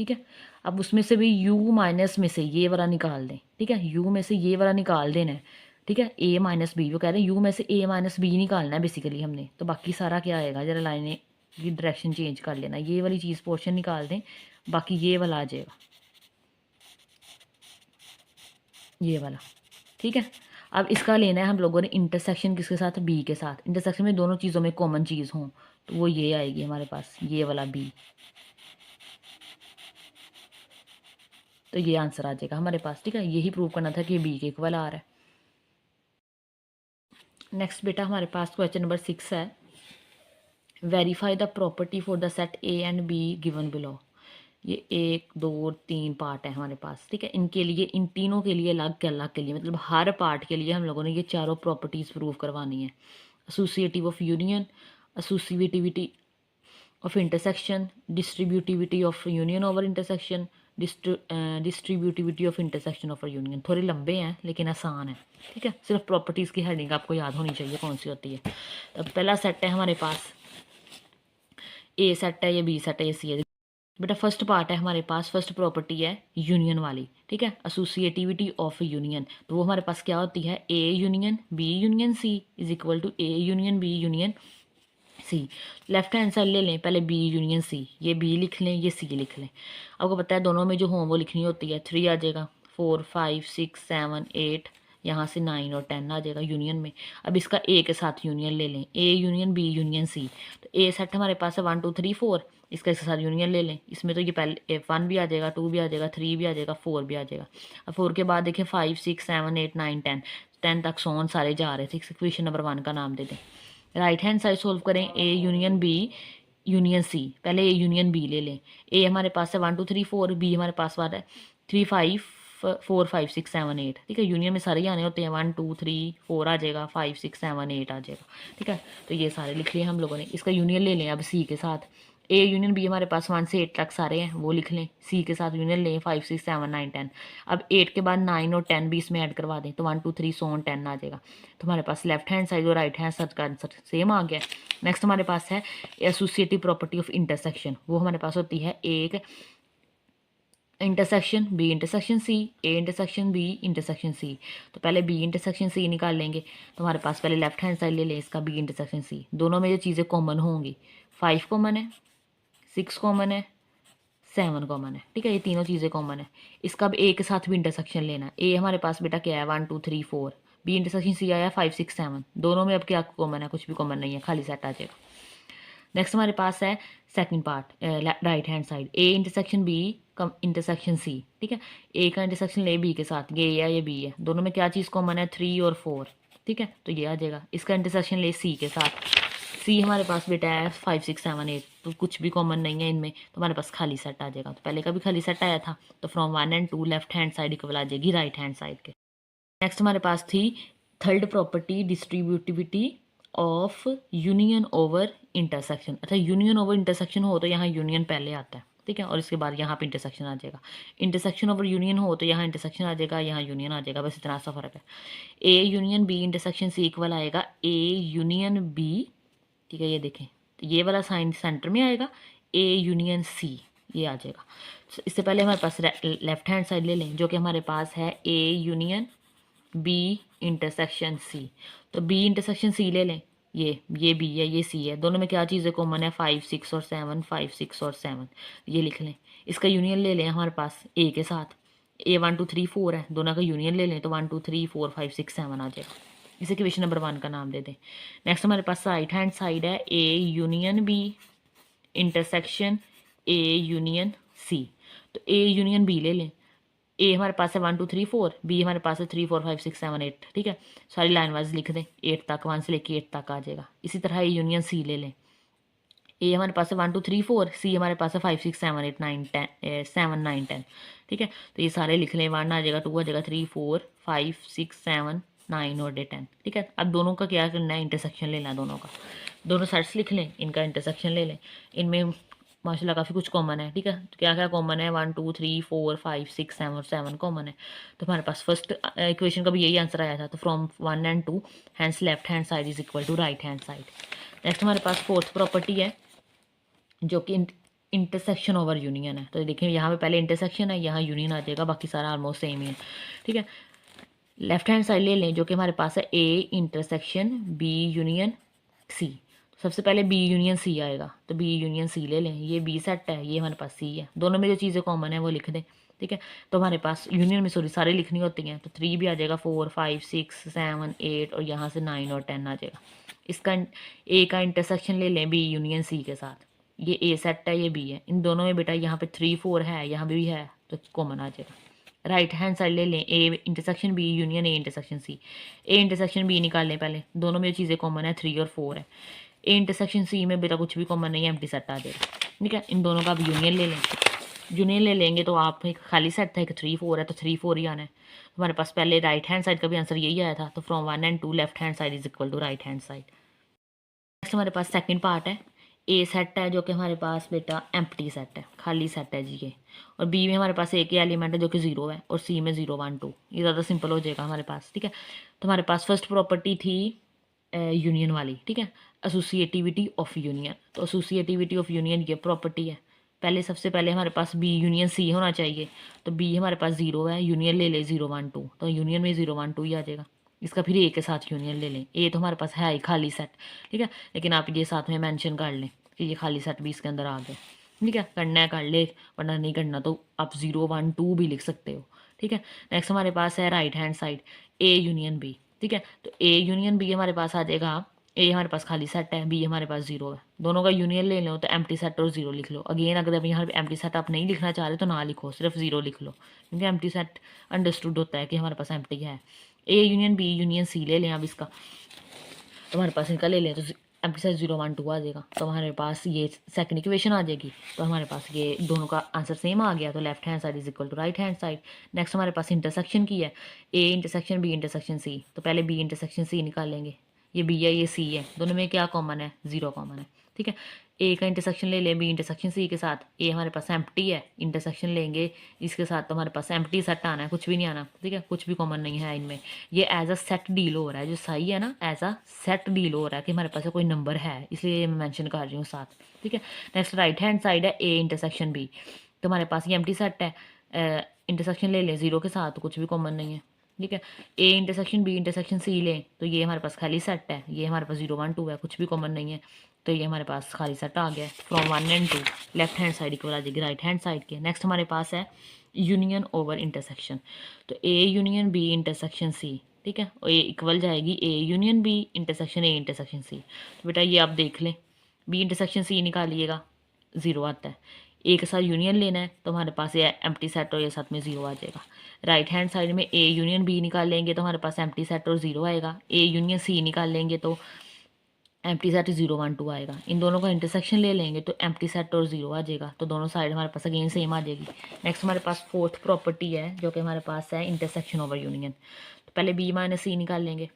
ठीक है। अब उसमें से भी u माइनस में से ये वाला निकाल दें, ठीक है, u में से ये वाला निकाल देना है, ठीक है, a माइनस बी, वो कह रहे हैं u में से a माइनस बी निकालना है बेसिकली हमने, तो बाकी सारा क्या आएगा, जरा लाइनें की डायरेक्शन चेंज कर लेना, ये वाली चीज़ पोर्शन निकाल दें, बाकी ये वाला आ जाएगा, ये वाला, ठीक है। अब इसका लेना है हम लोगों ने इंटरसेक्शन किसके साथ, बी के साथ, इंटरसेक्शन में दोनों चीज़ों में कॉमन चीज़ हो, तो वो ये आएगी हमारे पास, ये वाला बी, तो ये आंसर आ जाएगा हमारे पास, ठीक है। यही प्रूव करना था कि बी के इक्वल आ रहा है। नेक्स्ट बेटा हमारे पास क्वेश्चन नंबर 6 है, verify the property for the set A and be given below. ये 1 2 3 पार्ट है हमारे पास, ठीक है। इनके लिए, इन तीनों के लिए अलग के लिए, मतलब हर पार्ट के लिए हम लोगों ने ये चारों प्रॉपर्टीज़ प्रूव करवानी है। Associative of union, associativity of intersection, distributivity of union over intersection, distributivity of intersection of union. थोड़े लंबे हैं लेकिन आसान है, ठीक है। सिर्फ प्रॉपर्टीज़ की हेडिंग आपको याद होनी चाहिए कौन सी होती है। तो पहला सेट है हमारे पास, ए सेट है, ये बी सेट है, ये सी है। बेटा फर्स्ट पार्ट है हमारे पास, फर्स्ट प्रॉपर्टी है यूनियन वाली, ठीक है, एसोसिएटिविटी ऑफ यूनियन। तो वो हमारे पास क्या होती है, A union B union C is equal to A union B union C. Left hand side ले लें पहले, बी यूनियन सी, ये बी लिख लें, ये सी लिख लें। आपको पता है दोनों में जो होम वो लिखनी होती है, 3 आ जाएगा, 4 5 6 7 8, यहाँ से 9 और 10 आ जाएगा यूनियन में। अब इसका ए के साथ यूनियन ले लें, A union B union C. तो ए सेट हमारे पास है 1 2 3 4, इसका इसके साथ यूनियन ले लें, इसमें तो ये पहले 1 भी आ जाएगा, 2 भी आ जाएगा, 3 भी आ जाएगा, 4 भी आ जाएगा। अब 4 के बाद देखें 5 6 7 8 9 10 तक सोन सारे जा रहे थे, इक्वेशन नंबर 1 का नाम दे दें। राइट हैंड साइड सोल्व करें, A union B union C, पहले ए यूनियन बी ले लें। ए हमारे पास है 1 2 3 4, बी हमारे पास वाला है 3 5 4 5 6 7 8, ठीक है। यूनियन में सारे ही आने होते हैं, 1 2 3 4 आ जाएगा, 5 6 7 8 आ जाएगा, ठीक है। तो ये सारे लिख लिए हम लोगों ने। इसका यूनियन ले लें अब सी के साथ, ए यूनियन बी हमारे पास 1 से 8 तक सारे हैं, वो लिख लें। सी के साथ यूनियन लें 5 6 7 9 10। अब 8 के बाद 9 और 10 भी इसमें ऐड करवा दें, तो 1 2 3 सो 10 आ जाएगा। तो हमारे पास लेफ्ट हैंड साइड और राइट हैंड साइड का आंसर सेम आ गया। नेक्स्ट हमारे पास है एसोसिएटिव प्रॉपर्टी ऑफ इंटरसेक्शन। वो हमारे पास होती है, एक intersection B intersection C, A intersection B intersection C. तो पहले बी इंटरसेक्शन सी निकाल लेंगे, तो हमारे पास पहले लेफ्ट हैंड साइड ले लें इसका, बी इंटरसेक्शन सी। दोनों में जो चीज़ें कॉमन होंगी, 5 कॉमन है, 6 कॉमन है, 7 कॉमन है, ठीक है, ये तीनों चीज़ें कॉमन है। इसका अब ए के साथ भी इंटरसेक्शन लेना है। ए हमारे पास बेटा क्या है, 1 2 3 4, बी इंटरसेक्शन सी आया 5 6 7, दोनों में अब क्या कॉमन है, कुछ भी कॉमन नहीं है, खाली सेट आ जाएगा। नेक्स्ट हमारे पास है second part, right hand side, A intersection B intersection C, ठीक है। ए का इंटरसेक्शन ले बी के साथ, ये है ये बी है, दोनों में क्या चीज़ कॉमन है, 3 और 4, ठीक है, तो ये आ जाएगा। इसका इंटरसेक्शन ले सी के साथ, सी हमारे पास बेटा है 5 6 7 8, तो कुछ भी कॉमन नहीं है इनमें, तो हमारे पास खाली सेट आ जाएगा। तो पहले का भी खाली सेट आया था, तो from 1 and 2 left hand side equal आ जाएगी राइट हैंड साइड के। नेक्स्ट हमारे पास थी third property, distributivity of union over intersection. अच्छा, यूनियन ओवर इंटरसेक्शन हो तो यहाँ यूनियन पहले आता है, ठीक है, और इसके बाद यहाँ पे इंटरसेक्शन आ जाएगा। इंटरसेक्शन ओवर यूनियन हो तो यहाँ इंटरसेक्शन आ जाएगा, यहाँ यूनियन आ जाएगा, बस इतना सा फर्क है। A union B intersection C equal आएगा ए यूनियन बी, ठीक है, ये देखें, तो ये वाला साइन सेंटर में आएगा, ए यूनियन सी ये आ जाएगा। इससे पहले हमारे पास लेफ्ट हैंड साइड ले लें, जो कि हमारे पास है A union B intersection C. तो बी इंटरसेक्शन सी ले लें, ये बी है, ये सी है, दोनों में क्या चीज़ें कॉमन है, 5 6 और 7, 5 6 और 7, ये लिख लें। इसका यूनियन ले लें हमारे पास ए के साथ, ए 1 2 3 4 है, दोनों का यूनियन ले लें, तो 1 2 3 4 5 6 7 आ जाएगा। इसे इक्वेशन नंबर 1 का नाम दे दें। नेक्स्ट हमारे पास राइट हैंड साइड है, A union B intersection A union C. तो ए यूनियन बी ले लें, ए हमारे पास है 1 2 3 4, बी हमारे पास है 3 4 5 6 7 8, ठीक है, सारी लाइन वाइज लिख दें, 8 तक, 1 से लेके 8 तक आ जाएगा। इसी तरह ए यूनियन सी ले लें, ए हमारे पास है 1 2 3 4, सी हमारे पास है 5 6 7 8 9 10 7 9 10, ठीक है, तो ये सारे लिख लें, 1 आ जाएगा, 2 आ जाएगा, 3 4 5 6 7 9 और 10, ठीक है। अब दोनों का क्या करना है, इंटरसेक्शन लेना है दोनों का, दोनों सेट्स लिख लें, इनका इंटरसेक्शन ले लें। इनमें माशाल्लाह काफ़ी कुछ कॉमन है, ठीक है, तो क्या क्या कॉमन है, 1 2 3 4 5 6 7 और 7 कॉमन है। तो हमारे पास फर्स्ट इक्वेशन का भी यही आंसर आया था, तो from 1 and 2 hence left hand side is equal to right hand side. Next हमारे पास फोर्थ प्रॉपर्टी है, जो कि इंटरसेक्शन ओवर यूनियन है। तो देखिए यहाँ पे पहले इंटरसेक्शन है, यहाँ यूनियन आ जाएगा, बाकी सारा ऑलमोस्ट सेम ही है, ठीक है। लेफ्ट हैंड साइड ले लें जो कि हमारे पास है A intersection B union C. सबसे पहले बी यूनियन सी आएगा, तो बी यूनियन सी ले लें। ये बी सेट है, ये हमारे पास सी है, दोनों में जो चीज़ें कॉमन है वो लिख दें, ठीक है। तो हमारे पास यूनियन में सॉरी सारी लिखनी होती हैं, तो 3 भी आ जाएगा, 4 5 6 7 8 और यहाँ से 9 और 10 आ जाएगा। इसका ए का इंटरसेक्शन ले लें बी यूनियन सी के साथ। ये ए सेट है, ये बी है, इन दोनों में बेटा यहाँ पे 3 4 है, यहाँ भी है, तो कॉमन आ जाएगा। राइट हैंड साइड ले लें A intersection B union A intersection C. A intersection B निकाल लें पहले, दोनों में चीज़ें कॉमन है 3 और 4 है। ए इंटरसेक्शन सी में बेटा कुछ भी कॉमन नहीं है, एम्प्टी सेट आ जाएगा, ठीक है। इन दोनों का आप यूनियन ले लें, यूनियन ले लेंगे तो आप एक खाली सेट था, एक 3 4 है, तो 3 4 ही आना है। हमारे पास पहले राइट हैंड साइड का भी आंसर यही आया था, तो from 1 and 2 left hand side is equal to right hand side. Next हमारे पास सेकंड पार्ट है, ए सेट है जो कि हमारे पास बेटा एम्प्टी सेट है, खाली सेट है जी ये। और बी में हमारे पास एक ही एलिमेंट है जो कि 0 है, और सी में 0 1 2, ये ज़्यादा सिंपल हो जाएगा हमारे पास, ठीक है। तो हमारे पास फर्स्ट प्रॉपर्टी थी यूनियन वाली, ठीक है, एसोसिएटिविटी ऑफ यूनियन। तो एसोसिएटिविटी ऑफ यूनियन ये प्रॉपर्टी है। पहले सबसे पहले हमारे पास बी यूनियन सी होना चाहिए, तो बी हमारे पास 0 है, यूनियन ले ले 0 1 2, तो यूनियन में 0 1 2 ही आ जाएगा। इसका फिर ए के साथ यूनियन ले लें, ए तो हमारे पास है ही खाली सेट, ठीक है, लेकिन आप ये साथ में मेंशन कर लें कि ये खाली सेट भी इसके अंदर आ गया, ठीक है। करना है कर ले, वरना नहीं करना तो आप 0 1 2 भी लिख सकते हो, ठीक है। नेक्स्ट हमारे पास है right hand side A union B, ठीक है। तो ए यूनियन बी हमारे पास आ जाएगा, ए हमारे पास खाली सेट है, बी हमारे पास 0 है, दोनों का यूनियन ले लो तो एम्प्टी सेट और 0 लिख लो। अगेन अगर अब यहाँ पे एम्प्टी सेट आप नहीं लिखना चाह रहे तो ना लिखो, सिर्फ 0 लिख लो, क्योंकि एम्प्टी सेट अंडरस्टूड होता है कि हमारे पास एम्प्टी है। A union B union C ले लें अब इसका, तो हमारे पास इनका ले लें तो एम्प्टी सेट 0 1 2 आ जाएगा, तो हमारे पास ये सेकंड इक्वेशन आ जाएगी। तो हमारे पास ये दोनों का आंसर सेम आ गया, तो left hand side is equal to right hand side. Next हमारे पास इंटरसेक्शन की है, A intersection B intersection C, तो पहले बी इंटरसेक्शन सी निकालेंगे। ये बी है, ये सी है, दोनों में क्या कॉमन है, 0 कॉमन है, ठीक है। ए का इंटरसेक्शन ले लें बी इंटरसेक्शन सी के साथ, ए हमारे पास एम्प्टी है, इंटरसेक्शन लेंगे इसके साथ, तो हमारे पास एम्प्टी सेट आना है, कुछ भी नहीं आना, ठीक है, कुछ भी कॉमन नहीं है इनमें। ये एज अ सेट डील हो रहा है, जो सही है ना, एज अ सेट डील हो रहा है कि हमारे पास कोई नंबर है, इसलिए मैं मैंशन कर रही हूँ साथ, ठीक है। नेक्स्ट राइट हैंड साइड है ए इंटरसेक्शन बी, तो हमारे पास ये एम्प्टी सेट है, इंटरसेक्शन ले लें 0 के साथ, तो कुछ भी कॉमन नहीं है, ठीक है। A intersection B intersection C लें तो ये हमारे पास खाली सेट है, ये हमारे पास 0 1 2 है, कुछ भी कॉमन नहीं है, तो ये हमारे पास खाली सेट आ गया। From 1 and 2 left hand side equal आ जाएगी राइट हैंड साइड के। नेक्स्ट हमारे पास है यूनियन ओवर इंटरसेक्शन, तो A union B intersection C, ठीक है, और ये इक्वल जाएगी A union B intersection A intersection C. तो बेटा ये आप देख लें, बी इंटरसेक्शन सी निकालिएगा 0 आता है, ए के साथ यूनियन लेना है तो हमारे पास ये एम्प्टी सेट और ये साथ में 0 आ जाएगा। राइट हैंड साइड में ए यूनियन बी निकाल लेंगे तो हमारे पास एम्प्टी सेट और 0 आएगा, ए यूनियन सी निकाल लेंगे तो एम्प्टी सेट 0 1 2 आएगा। इन दोनों का इंटरसेक्शन ले लेंगे तो एम्प्टी सेट और 0 आ जाएगा, तो दोनों साइड हमारे पास अगेन सेम आ जाएगी। नेक्स्ट हमारे पास फोर्थ प्रॉपर्टी है जो कि हमारे पास है इंटरसेक्शन ओवर यूनियन, तो पहले बी माइनस सी निकाल लेंगे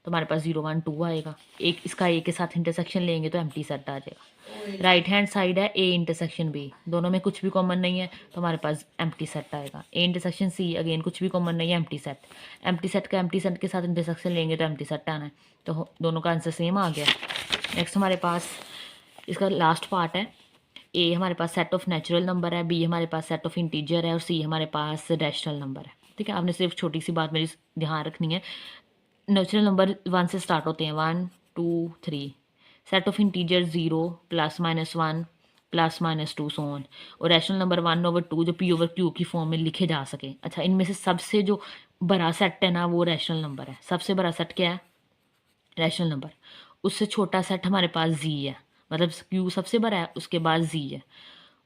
तो हमारे पास 0 1 2 आएगा, एक इसका ए के साथ इंटरसेक्शन लेंगे तो एम्प्टी सेट आ जाएगा। राइट हैंड साइड है ए इंटरसेक्शन बी, दोनों में कुछ भी कॉमन नहीं है तो हमारे पास एम्प्टी सेट आएगा। ए इंटरसेक्शन सी अगेन कुछ भी कॉमन नहीं है, एम्प्टी सेट, एम्प्टी सेट का एम्प्टी सेट के साथ इंटरसेक्शन लेंगे तो एम्प्टी सेट आना है, तो दोनों का आंसर सेम आ गया। नेक्स्ट हमारे पास इसका लास्ट पार्ट है, ए हमारे पास सेट ऑफ नेचुरल नंबर है, बी हमारे पास सेट ऑफ इंटीजर है और सी हमारे पास रैशनल नंबर है, ठीक है। आपने सिर्फ छोटी सी बात मेरी ध्यान रखनी है, नेचुरल नंबर 1 से स्टार्ट होते हैं, 1 2 3, set of integer 0 +-1 +-2 so on, और रैशनल नंबर 1/2 जो p/q की फॉर्म में लिखे जा सके। अच्छा, इनमें से सबसे जो बड़ा सेट है ना वो रैशनल नंबर है, सबसे बड़ा सेट क्या है, रैशनल नंबर। उससे छोटा सेट हमारे पास z है, मतलब q सबसे बड़ा है, उसके बाद z है,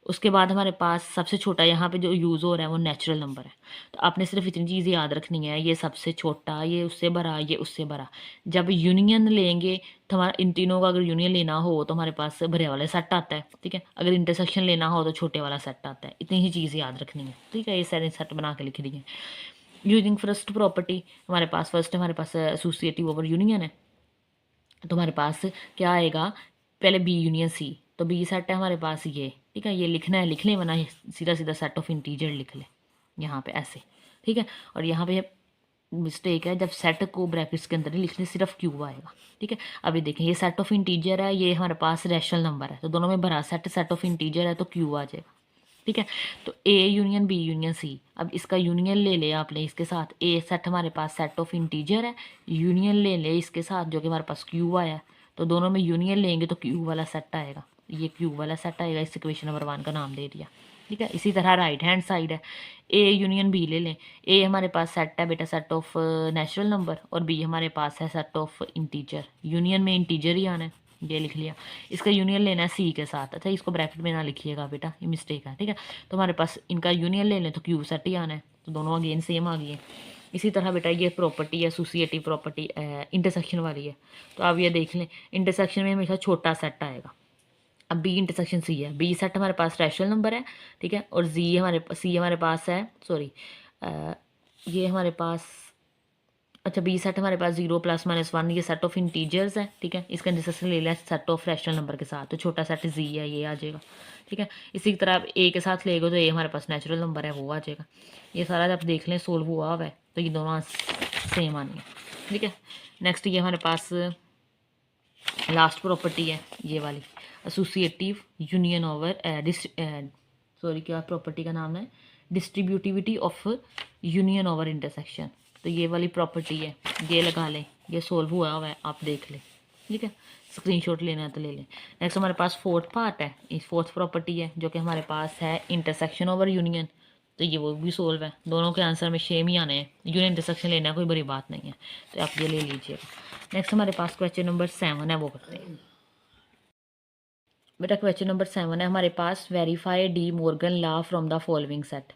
उसके बाद हमारे पास सबसे छोटा यहाँ पे जो यूज़ हो रहा है वो नेचुरल नंबर है। तो आपने सिर्फ इतनी चीज़ याद रखनी है, ये सबसे छोटा, ये उससे बड़ा, ये उससे बड़ा। जब यूनियन लेंगे तो हमारा इन तीनों का अगर यूनियन लेना हो तो हमारे पास बड़े वाला सेट आता है, ठीक है। अगर इंटरसेक्शन लेना हो तो छोटे वाला सेट आता है, इतनी ही चीज़ याद रखनी है, ठीक है। ये सारे सेट बना के लिख दिए। यूजिंग फर्स्ट प्रॉपर्टी हमारे पास फर्स्ट हमारे पास एसोसिएटिव ओवर यूनियन है, तो हमारे पास क्या आएगा, पहले बी यूनियन सी, तो बी सेट है हमारे पास ये, ठीक है। ये लिखना है लिख लें, वरना सीधा सीधा सेट ऑफ इंटीजर लिख लें यहाँ पे ऐसे, ठीक है। और यहाँ पे मिस्टेक है, जब सेट को ब्रैकेट्स के अंदर नहीं लिखने, सिर्फ क्यू आएगा। ठीक है, अभी देखें ये सेट ऑफ इंटीजर है, ये हमारे पास रैशनल नंबर है, तो दोनों में भरा सेट सेट ऑफ इंटीजर है तो क्यू आ जाएगा। ठीक है, तो A union B union C, अब इसका यूनियन ले ले आपने इसके साथ, ए सेट हमारे पास सेट ऑफ इंटीजर है, यूनियन ले ले इसके साथ जो कि हमारे पास क्यू आया, तो दोनों में यूनियन लेंगे तो क्यू वाला सेट आएगा, ये क्यू वाला सेट आएगा, इस इक्वेशन नंबर 1 का नाम दे दिया। ठीक है, इसी तरह राइट हैंड साइड है, ए यूनियन बी ले लें, ए हमारे पास सेट है बेटा सेट ऑफ नेचुरल नंबर, और बी हमारे पास है सेट ऑफ इंटीजर, यूनियन में इंटीजर ही आना है, ये लिख लिया। इसका यूनियन लेना है सी के साथ, अच्छा इसको ब्रैकेट में ना लिखिएगा बेटा, ये मिस्टेक है। ठीक है, तो हमारे पास इनका यूनियन ले लें तो क्यू सेट ही आना है, तो दोनों अगेन सेम आ गई है। इसी तरह बेटा ये प्रॉपर्टी है एसोसिएटिव प्रॉपर्टी इंटरसेक्शन वाली है, तो आप ये देख लें इंटरसेक्शन में हमेशा छोटा सेट आएगा। अब बी इंटरसेक्शन सी है, बी सेट हमारे पास रैशनल नंबर है। ठीक है, और सी हमारे पास है, सॉरी ये हमारे पास, अच्छा बी सेट हमारे पास 0 + -1 ये सेट ऑफ इंटीजर्स है। ठीक है, इसका इंटरसेक्शन ले लिया सेट ऑफ रैशनल नंबर के साथ, तो छोटा सेट जी है, ये आ जाएगा। ठीक है, इसी तरह आप ए के साथ लेगा तो ए हमारे पास नेचुरल नंबर है, वो आ जाएगा। ये सारा आप देख लें सोल्व हुआ है, तो ये दोनों सेम आनी है। ठीक है, नेक्स्ट ये हमारे पास लास्ट प्रॉपर्टी है ये वाली, एसोसिएटिव यूनियन ओवर सॉरी क्या प्रॉपर्टी का नाम है, distributivity of union over intersection, तो ये वाली प्रॉपर्टी है, ये लगा लें, ये सोल्व हुआ है, आप देख लें। ठीक है, स्क्रीनशॉट लेना है तो ले लें। नेक्स्ट हमारे पास फोर्थ पार्ट है, इस फोर्थ प्रॉपर्टी है जो कि हमारे पास है इंटरसेक्शन ओवर यूनियन, तो ये वो भी सोल्व है, दोनों के आंसर में सेम ही आने हैं, यूनियन इंटरसेक्शन लेना कोई बड़ी बात नहीं है, तो आप ये ले लीजिएगा। नेक्स्ट हमारे पास क्वेश्चन नंबर 7 है, वो करते हैं बेटा। क्वेश्चन नंबर 7 है हमारे पास, verify De Morgan law from the following set.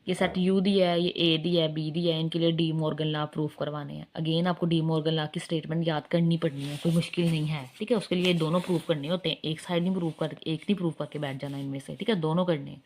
ये सेट यू दिया है, ये ए दिया है, बी दिया है, इनके लिए डी मॉर्गन लॉ प्रूफ करवाने हैं। अगेन आपको डी मॉर्गन लॉ की स्टेटमेंट याद करनी पड़नी है, कोई मुश्किल नहीं है। ठीक है, उसके लिए दोनों प्रूफ करने होते हैं, एक साइड नहीं प्रूफ कर, एक नहीं प्रूफ करके बैठ जाना इनमें से। ठीक है, दोनों करने हैं।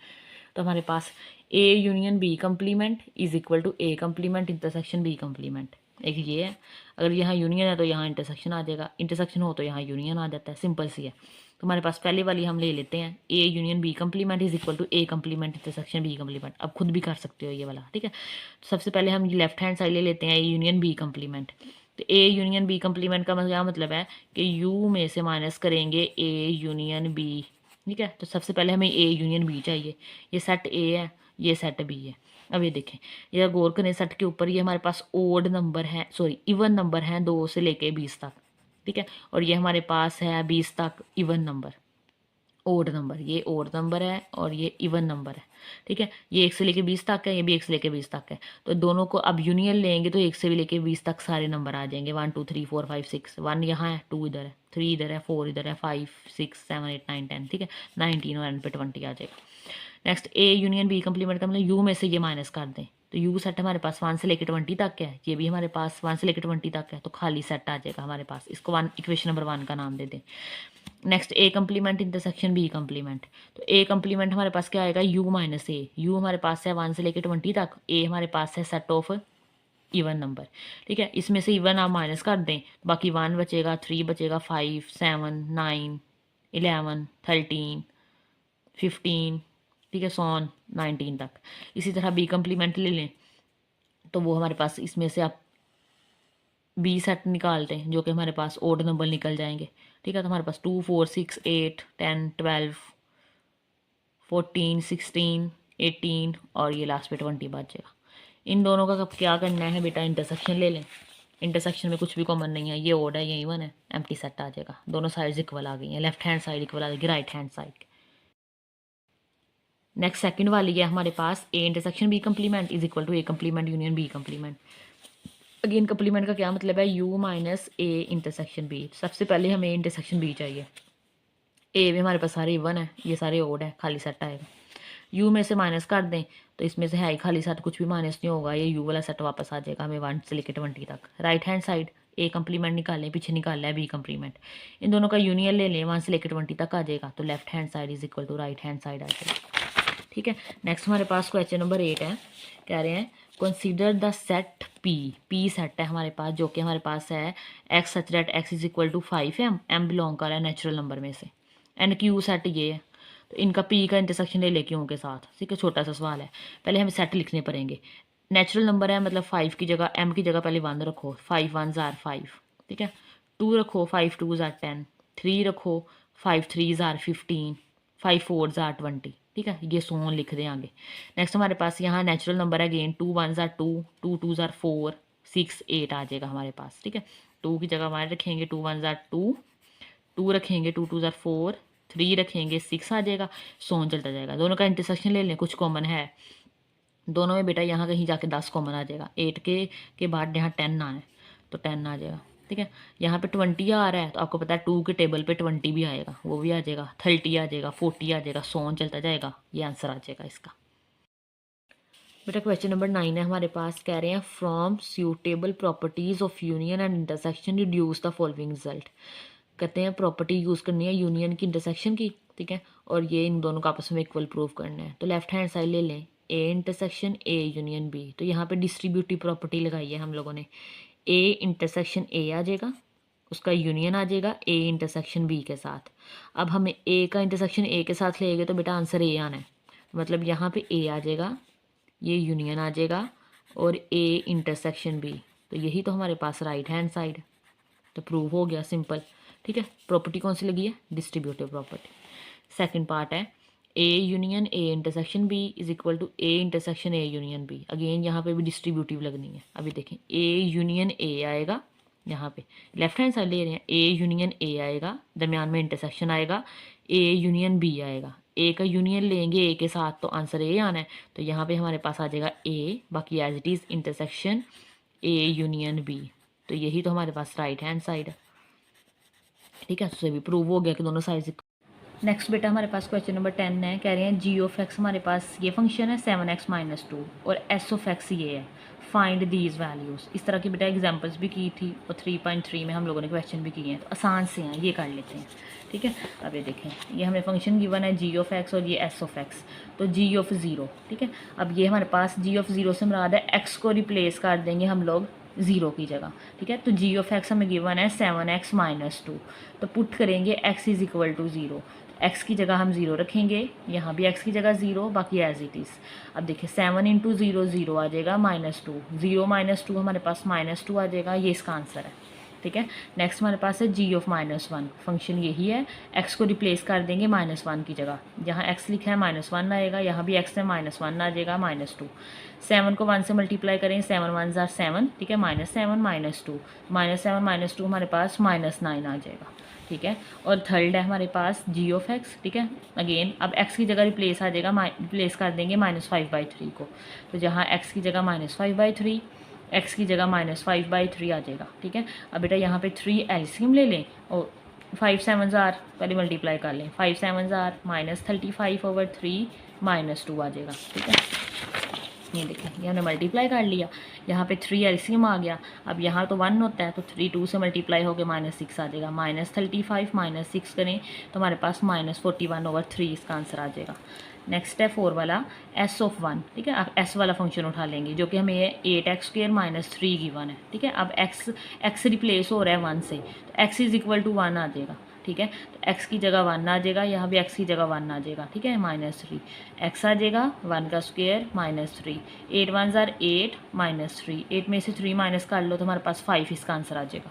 तो हमारे पास A union B complement is equal to A complement intersection B complement, एक ये है। अगर यहाँ यूनियन है तो यहाँ इंटरसेक्शन आ जाएगा, इंटरसेक्शन हो तो यहाँ यूनियन आ जाता है, सिंपल सी है। तो हमारे पास पहले वाली हम ले लेते हैं, A union B complement is equal to A complement intersection B complement. अब खुद भी कर सकते हो ये वाला। ठीक है, तो सबसे पहले हम लेफ्ट हैंड साइड ले लेते हैं ए यूनियन बी कंप्लीमेंट। तो ए यूनियन बी कंप्लीमेंट का क्या मतलब है कि यू में से माइनस करेंगे ए यूनियन बी। ठीक है, तो सबसे पहले हमें ए यूनियन बी चाहिए, ये सेट ए है, ये सेट बी है। अब ये देखें, ये गौर करें सेट के ऊपर, ये हमारे पास ओड नंबर है, सॉरी इवन नंबर है 2 से लेके 20 तक। ठीक है, और ये हमारे पास है 20 तक इवन नंबर, ओड नंबर, ये ओड नंबर है और ये इवन नंबर है। ठीक है, ये 1 से लेके 20 तक है, ये भी 1 से लेके 20 तक है, तो दोनों को अब यूनियन लेंगे तो 1 से भी लेके 20 तक सारे नंबर आ जाएंगे, 1 2 3 4 5 6, 1 यहाँ है, 2 इधर है, 3 इधर है, 4 इधर है, 5 6 7 8 9 10। ठीक है, 19 और एंड पे 20 आ जाएगा। Next A union B complement का मतलब यू में से ये माइनस कर दें, तो यू सेट हमारे पास 1 से लेकर 20 तक है, ये भी हमारे पास 1 से लेकर 20 तक है, तो खाली सेट आ जाएगा हमारे पास, इसको इक्वेशन नंबर 1 का नाम दे दें। नेक्स्ट ए कंप्लीमेंट इंटरसेक्शन बी कंप्लीमेंट, तो ए कंप्लीमेंट हमारे पास क्या आएगा, यू माइनस ए, यू हमारे पास है 1 से लेकर 20 तक, ए हमारे पास है सेट ऑफ इवन नंबर। ठीक है, इसमें से इवन आप माइनस कर दें, बाकी 1 बचेगा, 3 बचेगा, 5 7 9 11 13 15, ठीक है, 19 तक। इसी तरह बी कंप्लीमेंट ले लें, तो वो हमारे पास इसमें से आप बी सेट निकालते हैं जो कि हमारे पास ओड नंबर निकल जाएंगे। ठीक है, तो हमारे पास 2 4 6 8 10 12 14 16 18 और ये लास्ट पे 20 बचेगा। इन दोनों का क्या करना है बेटा, इंटरसेक्शन ले लें। इंटरसेक्शन में कुछ भी कॉमन नहीं है, ये ओड है ये इवन है, एम्प्टी सेट आ जाएगा, दोनों साइड्स इक्वल आ गई हैं, लेफ्ट हैंड साइड इक्वल आ जाएगी right hand side. Next second वाली है हमारे पास, A intersection B complement is equal to A complement union B complement. Again complement का क्या मतलब है, U minus A intersection B. सबसे पहले हमें ए इंटरसेक्शन बी चाहिए, ए में हमारे पास सारे इवन है, ये सारे ओड है, खाली सेट आएगा। यू में से माइनस कर दें तो इसमें से है ही खाली सेट, कुछ भी माइनस नहीं होगा, ये यू वाला सेट वापस आ जाएगा हमें 1 से लेकर 20 तक। राइट हैंड साइड ए कंप्लीमेंट निकालें, पीछे निकालना है बी कंप्लीमेंट, इन दोनों का यूनियन ले लें, 1 से लेकर 20 तक आ जाएगा, तो left hand side is equal to right hand side आ जाएगा। ठीक है, नेक्स्ट हमारे पास क्वेश्चन नंबर 8 है, कह रहे हैं consider the set P, P set है हमारे पास जो कि हमारे पास है X such that X is equal to 5m, M belong कर रहा है नेचुरल नंबर में से, एंड क्यू सेट ये है, तो इनका पी का इंटरसेक्शन ले ले क्यों के साथ। ठीक है, छोटा सा सवाल है, पहले हमें सेट लिखने पड़ेंगे। नेचुरल नंबर है मतलब 5 की जगह m की जगह पहले 1 रखो, 5 1s आर 5, ठीक है। 2 रखो, 5 2s आर 10, 3 रखो, 5 3s आर 15, 5 4s आर 20, ठीक है। ये सोन लिख दें आगे। नेक्स्ट हमारे पास यहाँ नेचुरल नंबर है again, 2 1s are 2, 2 2s are 4, 6 8 आ जाएगा हमारे पास, ठीक है। 2 की जगह हमारे रखेंगे 2 1s आर 2, 2 रखेंगे 2 2s आर 4, 3 रखेंगे 6 आ जाएगा, सोन चलता जाएगा। दोनों का इंटरसेक्शन ले लें, कुछ कॉमन है दोनों में बेटा, यहाँ कहीं जाके 10 कॉमन आ जाएगा, 8 के बाद यहाँ 10 आना है तो 10 आ जाएगा, ठीक है। यहाँ पे 20 आ रहा है तो आपको पता है 2 के टेबल पे 20 भी आएगा, वो भी आ जाएगा, 30 आ जाएगा, 40 आ जाएगा, सोन चलता जाएगा, ये आंसर आ जाएगा इसका। बेटा क्वेश्चन नंबर 9 है हमारे पास, कह रहे हैं from suitable properties of union and intersection reduce the following result. कहते हैं प्रॉपर्टी यूज़ करनी है यूनियन की, इंटरसेक्शन की, ठीक है, और ये इन दोनों का आपस में इक्वल प्रूव करना है। तो लेफ्ट हैंड साइड ले लें, A intersection A union B, तो यहाँ पे डिस्ट्रीब्यूटिव प्रॉपर्टी लगाई है हम लोगों ने, ए इंटरसेक्शन ए आ जाएगा, उसका यूनियन आ जाएगा ए इंटरसेक्शन बी के साथ। अब हमें ए का इंटरसेक्शन ए के साथ लेंगे तो बेटा आंसर ए आना है, मतलब यहाँ पे ए आ जाएगा, ये यूनियन आ जाएगा और ए इंटरसेक्शन बी, तो यही तो हमारे पास राइट हैंड साइड, तो प्रूव हो गया, सिंपल, ठीक है। प्रॉपर्टी कौन सी लगी है, डिस्ट्रीब्यूटिव प्रॉपर्टी। सेकंड पार्ट है A union A intersection B is equal to A intersection A union B, again यहाँ पे भी डिस्ट्रीब्यूटिव लगनी है। अभी देखें ए यूनियन ए आएगा, यहाँ पे लेफ्ट हैंड साइड ले रहे हैं, ए यूनियन ए आएगा, दरमियान में इंटरसेक्शन आएगा, ए यूनियन बी आएगा, ए का यूनियन लेंगे ए के साथ तो आंसर ए आना है, तो यहाँ पे हमारे पास आ जाएगा ए, बाकी as it is intersection A union B, तो यही तो हमारे पास राइट हैंड साइड है, ठीक है। उससे भी प्रूव हो गया कि दोनों साइड। नेक्स्ट बेटा हमारे पास क्वेश्चन नंबर 10 है, कह रहे हैं जी ऑफ एक्स हमारे पास ये फंक्शन है 7x-2 और एस ऑफ एक्स ये है, फाइंड दीज वैल्यूज़। इस तरह की बेटा एग्जांपल्स भी की थी और 3.3 में हम लोगों ने क्वेश्चन भी किए हैं, तो आसान से हैं, ये कर लेते हैं, ठीक है। अब ये देखें, ये हमें फंक्शन गिवन है जी ऑफ एक्स और ये एस ऑफ एक्स, तो जी ऑफ ज़ीरो, ठीक है। अब ये हमारे पास जी ऑफ ज़ीरो से मुराद है एक्स को रिप्लेस कर देंगे हम लोग ज़ीरो की जगह, ठीक है। तो जी ऑफ एक्स हमें गिवन है 7x-2, तो पुट करेंगे x is equal to zero, x की जगह हम ज़ीरो रखेंगे, यहाँ भी x की जगह ज़ीरो, बाकी एज इट इज़। अब देखिए 7 इंटू ज़ीरो ज़ीरो आ जाएगा -2, 0 -2 हमारे पास -2 आ जाएगा, ये इसका आंसर है, ठीक है। नेक्स्ट हमारे पास है जी ऑफ -1, फंक्शन यही है, x को रिप्लेस कर देंगे -1 की जगह, जहाँ x लिखा है -1 आएगा, यहाँ भी x है -1 आ जाएगा, -2। 7 को 1 से मल्टीप्लाई करें, 7 1s आर 7, ठीक है, -7 -2, -7 -2 हमारे पास -9 आ जाएगा, ठीक है। और थर्ड है हमारे पास जी ऑफ एक्स, ठीक है। अगेन अब x की जगह रिप्लेस आ जाएगा, रिप्लेस कर देंगे -5/3 को, तो जहाँ x की जगह -5/3, x की जगह -5/3 आ जाएगा, ठीक है। अब बेटा यहाँ पे 3 एलसीएम ले लें और 5 7s आर पहले मल्टीप्लाई कर लें, 5 7s आर -35/3 -2 आ जाएगा, ठीक है। ये देखें, ये हमने मल्टीप्लाई कर लिया, यहाँ पे 3 एलसीएम आ गया, अब यहाँ तो 1 होता है तो 3 2 से मल्टीप्लाई होकर -6 आ जाएगा, -35 -6 करें तो हमारे पास -41/3 इसका आंसर आ जाएगा। नेक्स्ट है 4 वाला एस ऑफ 1, ठीक है। अब एस वाला फंक्शन उठा लेंगे जो कि हमें 8x² - 3 गिवन है, ठीक है। अब एक्स रिप्लेस हो रहा है 1 से, तो x इज़ इक्वल टू 1 आ जाएगा, ठीक है। तो x की जगह 1 आ जाएगा, यहाँ भी x की जगह 1 आ जाएगा, ठीक है, -3 x आ जाएगा 1 का स्क्वायर -3, 8 1s आर 8 -3, 8 में से 3 माइनस कर लो तो हमारे पास 5 इसका आंसर आ जाएगा।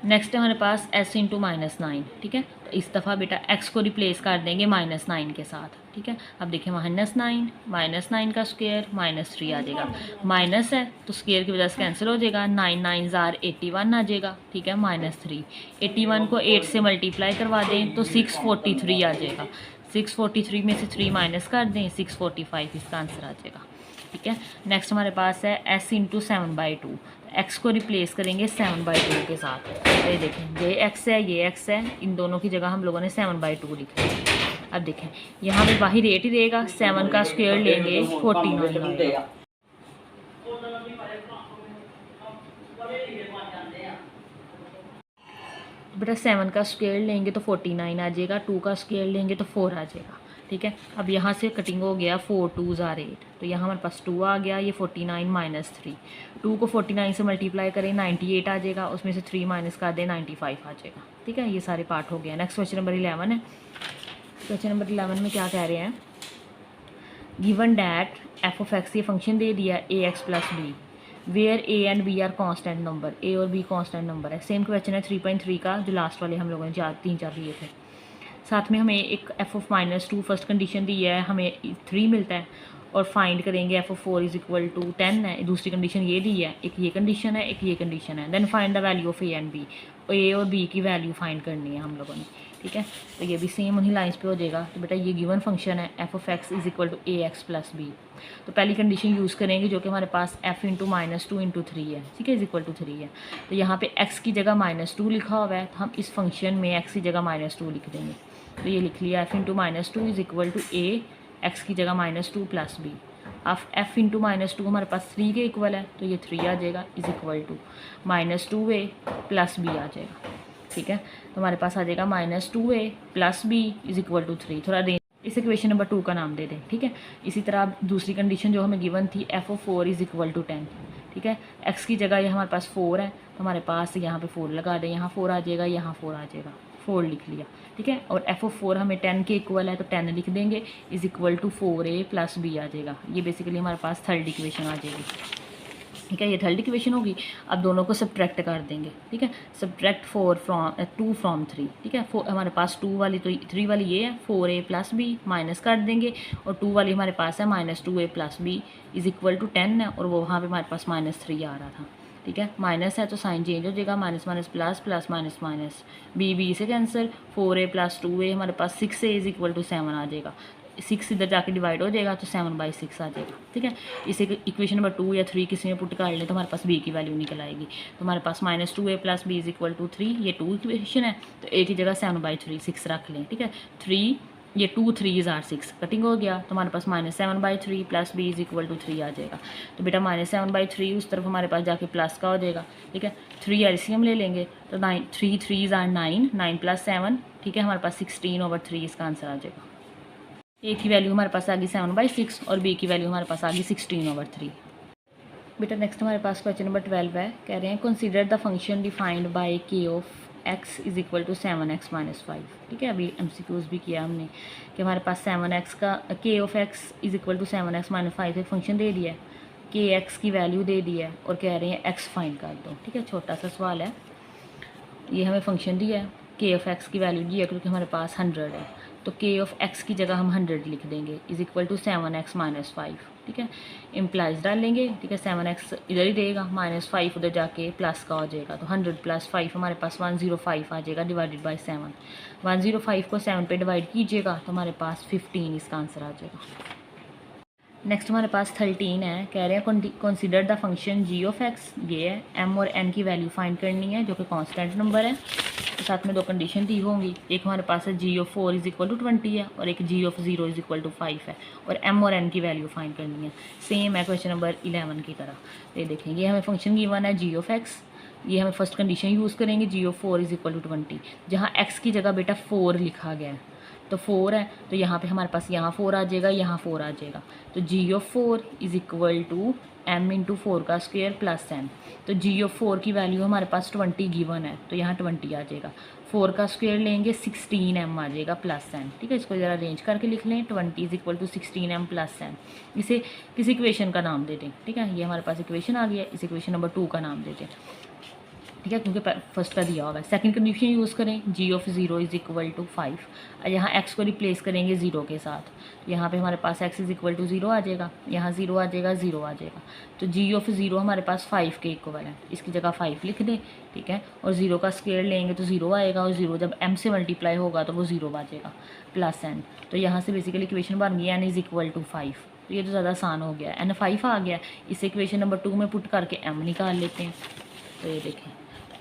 नेक्स्ट है हमारे पास s इंटू -9, ठीक है। तो इस दफ़ा बेटा x को रिप्लेस कर देंगे -9 के साथ, ठीक है। अब देखिए -9 का स्क्वायर -3 आ जाएगा, माइनस है तो स्क्वायर की वजह से कैंसिल हो जाएगा, 9 9s आर 81 आ जाएगा, ठीक है, -3, 81 को 8 से मल्टीप्लाई करवा दें तो 643 आ जाएगा, 643 में से 3 माइनस कर दें, 645 इसका आंसर आ जाएगा, ठीक है। नेक्स्ट हमारे पास है s इंटू 7/2, x को रिप्लेस करेंगे 7/2 के साथ, ये देखें ये x है ये x है, इन दोनों की जगह हम लोगों ने 7/2 लिखा है। अब देखें यहाँ पे बाहर रेट ही रहेगा, 7 का स्क्वायर लेंगे 49 आएगा, बेटा 7 का स्क्वायर लेंगे तो 49 आ जाएगा, 2 का स्क्वायर लेंगे तो 4 आ जाएगा, ठीक है। अब यहाँ से कटिंग हो गया, 4 2s आर 8, तो यहाँ हमारे पास 2 आ गया, ये 49 - 3, 2 को 49 से मल्टीप्लाई करें 98 आ जाएगा, उसमें से 3 माइनस कर दें 95 आ जाएगा, ठीक है। ये सारे पार्ट हो गया। नेक्स्ट क्वेश्चन नंबर 11 है, क्वेश्चन नंबर 11 में क्या कह रहे हैं, given that f of x ये फंक्शन दे दिया a x plus b where a and B are constant number, a और बी कांस्टेंट नंबर है। सेम क्वेश्चन है 3.3 का जो लास्ट वाले हम लोगों ने 3-4 लिए थे। साथ में हमें एक एफ ऑफ -2 फर्स्ट कंडीशन दी है, हमें 3 मिलता है और फाइंड करेंगे F of 4 is equal to 10 है। दूसरी कंडीशन ये दी है, एक ये कंडीशन है, एक ये कंडीशन है। Then find the value of A and b, a और बी की वैल्यू फाइंड करनी है हम लोगों ने, ठीक है। तो ये भी सेम उन्हीं लाइन्स पे हो जाएगा। तो बेटा ये गिवन फंक्शन है F of X is equal to A x plus B. तो पहली कंडीशन यूज़ करेंगे जो कि हमारे पास एफ इंटू -2 इंटू 3 है, ठीक है, इज इक्वल टू 3 है। तो यहाँ पे एक्स की जगह -2 लिखा हुआ है, तो हम इस फंक्शन में एक्स की जगह -2 लिख देंगे। तो ये लिख लिया F into -2 is equal to A X की जगह -2 प्लस बी। अब एफ इंटू -2 हमारे पास 3 के इक्वल है, तो ये 3 आ जाएगा is equal to -2a plus b आ जाएगा, ठीक है। तो हमारे पास आ जाएगा -2a plus B is equal to 3। थोड़ा रेंज इस इक्वेशन नंबर 2 का नाम दे दें, ठीक है। इसी तरह दूसरी कंडीशन जो हमें गिवन थी F of 4 is equal to 10, ठीक है। एक्स की जगह ये हमारे पास 4 है, तो हमारे पास यहाँ पे 4 लगा दें, यहाँ 4 आ जाएगा, यहाँ 4 आ जाएगा, 4 लिख लिया, ठीक है। और एफ ऑफ 4 हमें 10 के इक्वल है, तो 10 लिख देंगे is equal to 4a plus b आ जाएगा। ये बेसिकली हमारे पास थर्ड इक्वेशन आ जाएगी, ठीक है। ये थर्ड इक्वेशन होगी। अब दोनों को सब्ट्रैक्ट कर देंगे, ठीक है। सब्ट्रैक्ट 2 फ्रॉम 3, ठीक है। हमारे पास 2 वाली तो 3 वाली ये है, 4a प्लस बी माइनस कर देंगे, और 2 वाली हमारे पास है -2a plus B is equal to 10 है, और वो वहाँ पे हमारे पास -3 आ रहा था, ठीक है। माइनस है तो साइन चेंज हो जाएगा, minus minus plus plus minus minus, B से कैंसिल, 4a प्लस 2a हमारे पास 6a इज इक्वल टू 7 आ जाएगा। 6 इधर जाके डिवाइड हो जाएगा तो 7/6 आ जाएगा, ठीक है। इसे इक्वेशन नंबर 2 या 3 किसी में पुट कर लें तो हमारे पास b की वैल्यू निकल आएगी। तो हमारे पास -2a plus B is equal to 3, ये 2 इक्वेशन है, तो a की जगह 7/3 6 रख लें, ठीक है। 3 ये 2 3 आर 6 कटिंग हो गया, तो हमारे पास -7/3 plus B is equal to 3 आ जाएगा। तो बेटा -7/3 उस तरफ हमारे पास जाके प्लस का हो जाएगा, ठीक है। 3 एलसीएम ले लेंगे तो 9 3 3 आर 9, 9 प्लस 7, ठीक है। हमारे पास 16/3 इसका आंसर आ जाएगा। ए की वैल्यू हमारे पास आ गई 7/6 और बी की वैल्यू हमारे पास आ गई 16/3। बेटा नेक्स्ट हमारे पास क्वेश्चन नंबर 12 है, कह रहे हैं consider the function defined by k of x is equal to 7x minus 5, ठीक है। अभी MCQs भी किया हमने कि हमारे पास 7x का के of x is equal to 7x minus 5 एक फंक्शन दे दिया है, के एक्स की वैल्यू दे दी है और कह रहे हैं x फाइंड कर दो, ठीक है। छोटा सा सवाल है, ये हमें फंक्शन दिया है, के ऑफ एक्स की वैल्यू दी है क्योंकि हमारे पास 100 है, तो के ऑफ एक्स की जगह हम 100 लिख देंगे is equal to 7x minus 5, ठीक है। इम्प्लाइज डालेंगे, ठीक है। 7x इधर ही देगा, -5 उधर जाके प्लस का हो जाएगा, तो 100 प्लस 5 हमारे पास 105 आ जाएगा डिवाइडेड बाई 7। 105 को 7 पे डिवाइड कीजिएगा तो हमारे पास 15 इसका आंसर आ जाएगा। नेक्स्ट हमारे पास 13 है, कह रहे हैं consider the function G of x, ये है एम और एन की वैल्यू फाइंड करनी है जो कि कांस्टेंट नंबर है। तो साथ में 2 कंडीशन दी होंगी, एक हमारे पास है जी ऑफ 4 इज इक्वल टू 20 है और एक जी ऑफ 0 इज इक्वल टू 5 है, और एम और एन की वैल्यू फाइंड करनी है। सेम है क्वेश्चन नंबर 11 की तरह। ये देखेंगे हमें फंक्शन गिवन है जी ऑफ एक्स, ये हमें फर्स्ट कंडीशन यूज़ करेंगे जी ऑफ 4 इज इक्वल टू 20, जहाँ एक्स की जगह बेटा 4 लिखा गया है, तो 4 है तो यहाँ पे हमारे पास यहाँ 4 आ जाएगा, यहाँ 4 आ जाएगा, तो जी of 4 is equal to m into 4 का स्क्वायर प्लस n। तो जी ऑफ 4 की वैल्यू हमारे पास 20 गिवन है, तो यहाँ 20 आ जाएगा, 4 का स्क्वायर लेंगे 16m आ जाएगा प्लस n, ठीक है। इसको ज़रा अरेंज करके लिख लें, 20 is equal to 16m plus n। इसे किसी इक्वेशन का नाम दे दें, ठीक है। ये हमारे पास इक्वेशन आ गया, इस इक्वेशन नंबर 2 का नाम दे दें, ठीक है, क्योंकि फर्स्ट का दिया होगा। सेकंड कंडीशन यूज़ करें, जी ऑफ 0 इज इक्वल टू 5, यहाँ x को रिप्लेस करेंगे 0 के साथ, तो यहाँ पे हमारे पास x इज इक्वल टू 0 आ जाएगा, यहाँ 0 आ जाएगा, 0 आ जाएगा, तो जी ऑफ 0 हमारे पास 5 के इक्वल है, इसकी जगह 5 लिख दें, ठीक है। और 0 का स्क्वायर लेंगे तो 0 आएगा, और 0 जब m से मल्टीप्लाई होगा तो वो 0 आ जाएगा प्लस n। तो यहाँ से बेसिकली इक्वेशन बन गई n इज इक्वल टू 5, तो ये तो ज़्यादा आसान हो गया, n 5 आ गया। इस इक्वेशन नंबर 2 में पुट करके m निकाल लेते हैं, तो ये देखें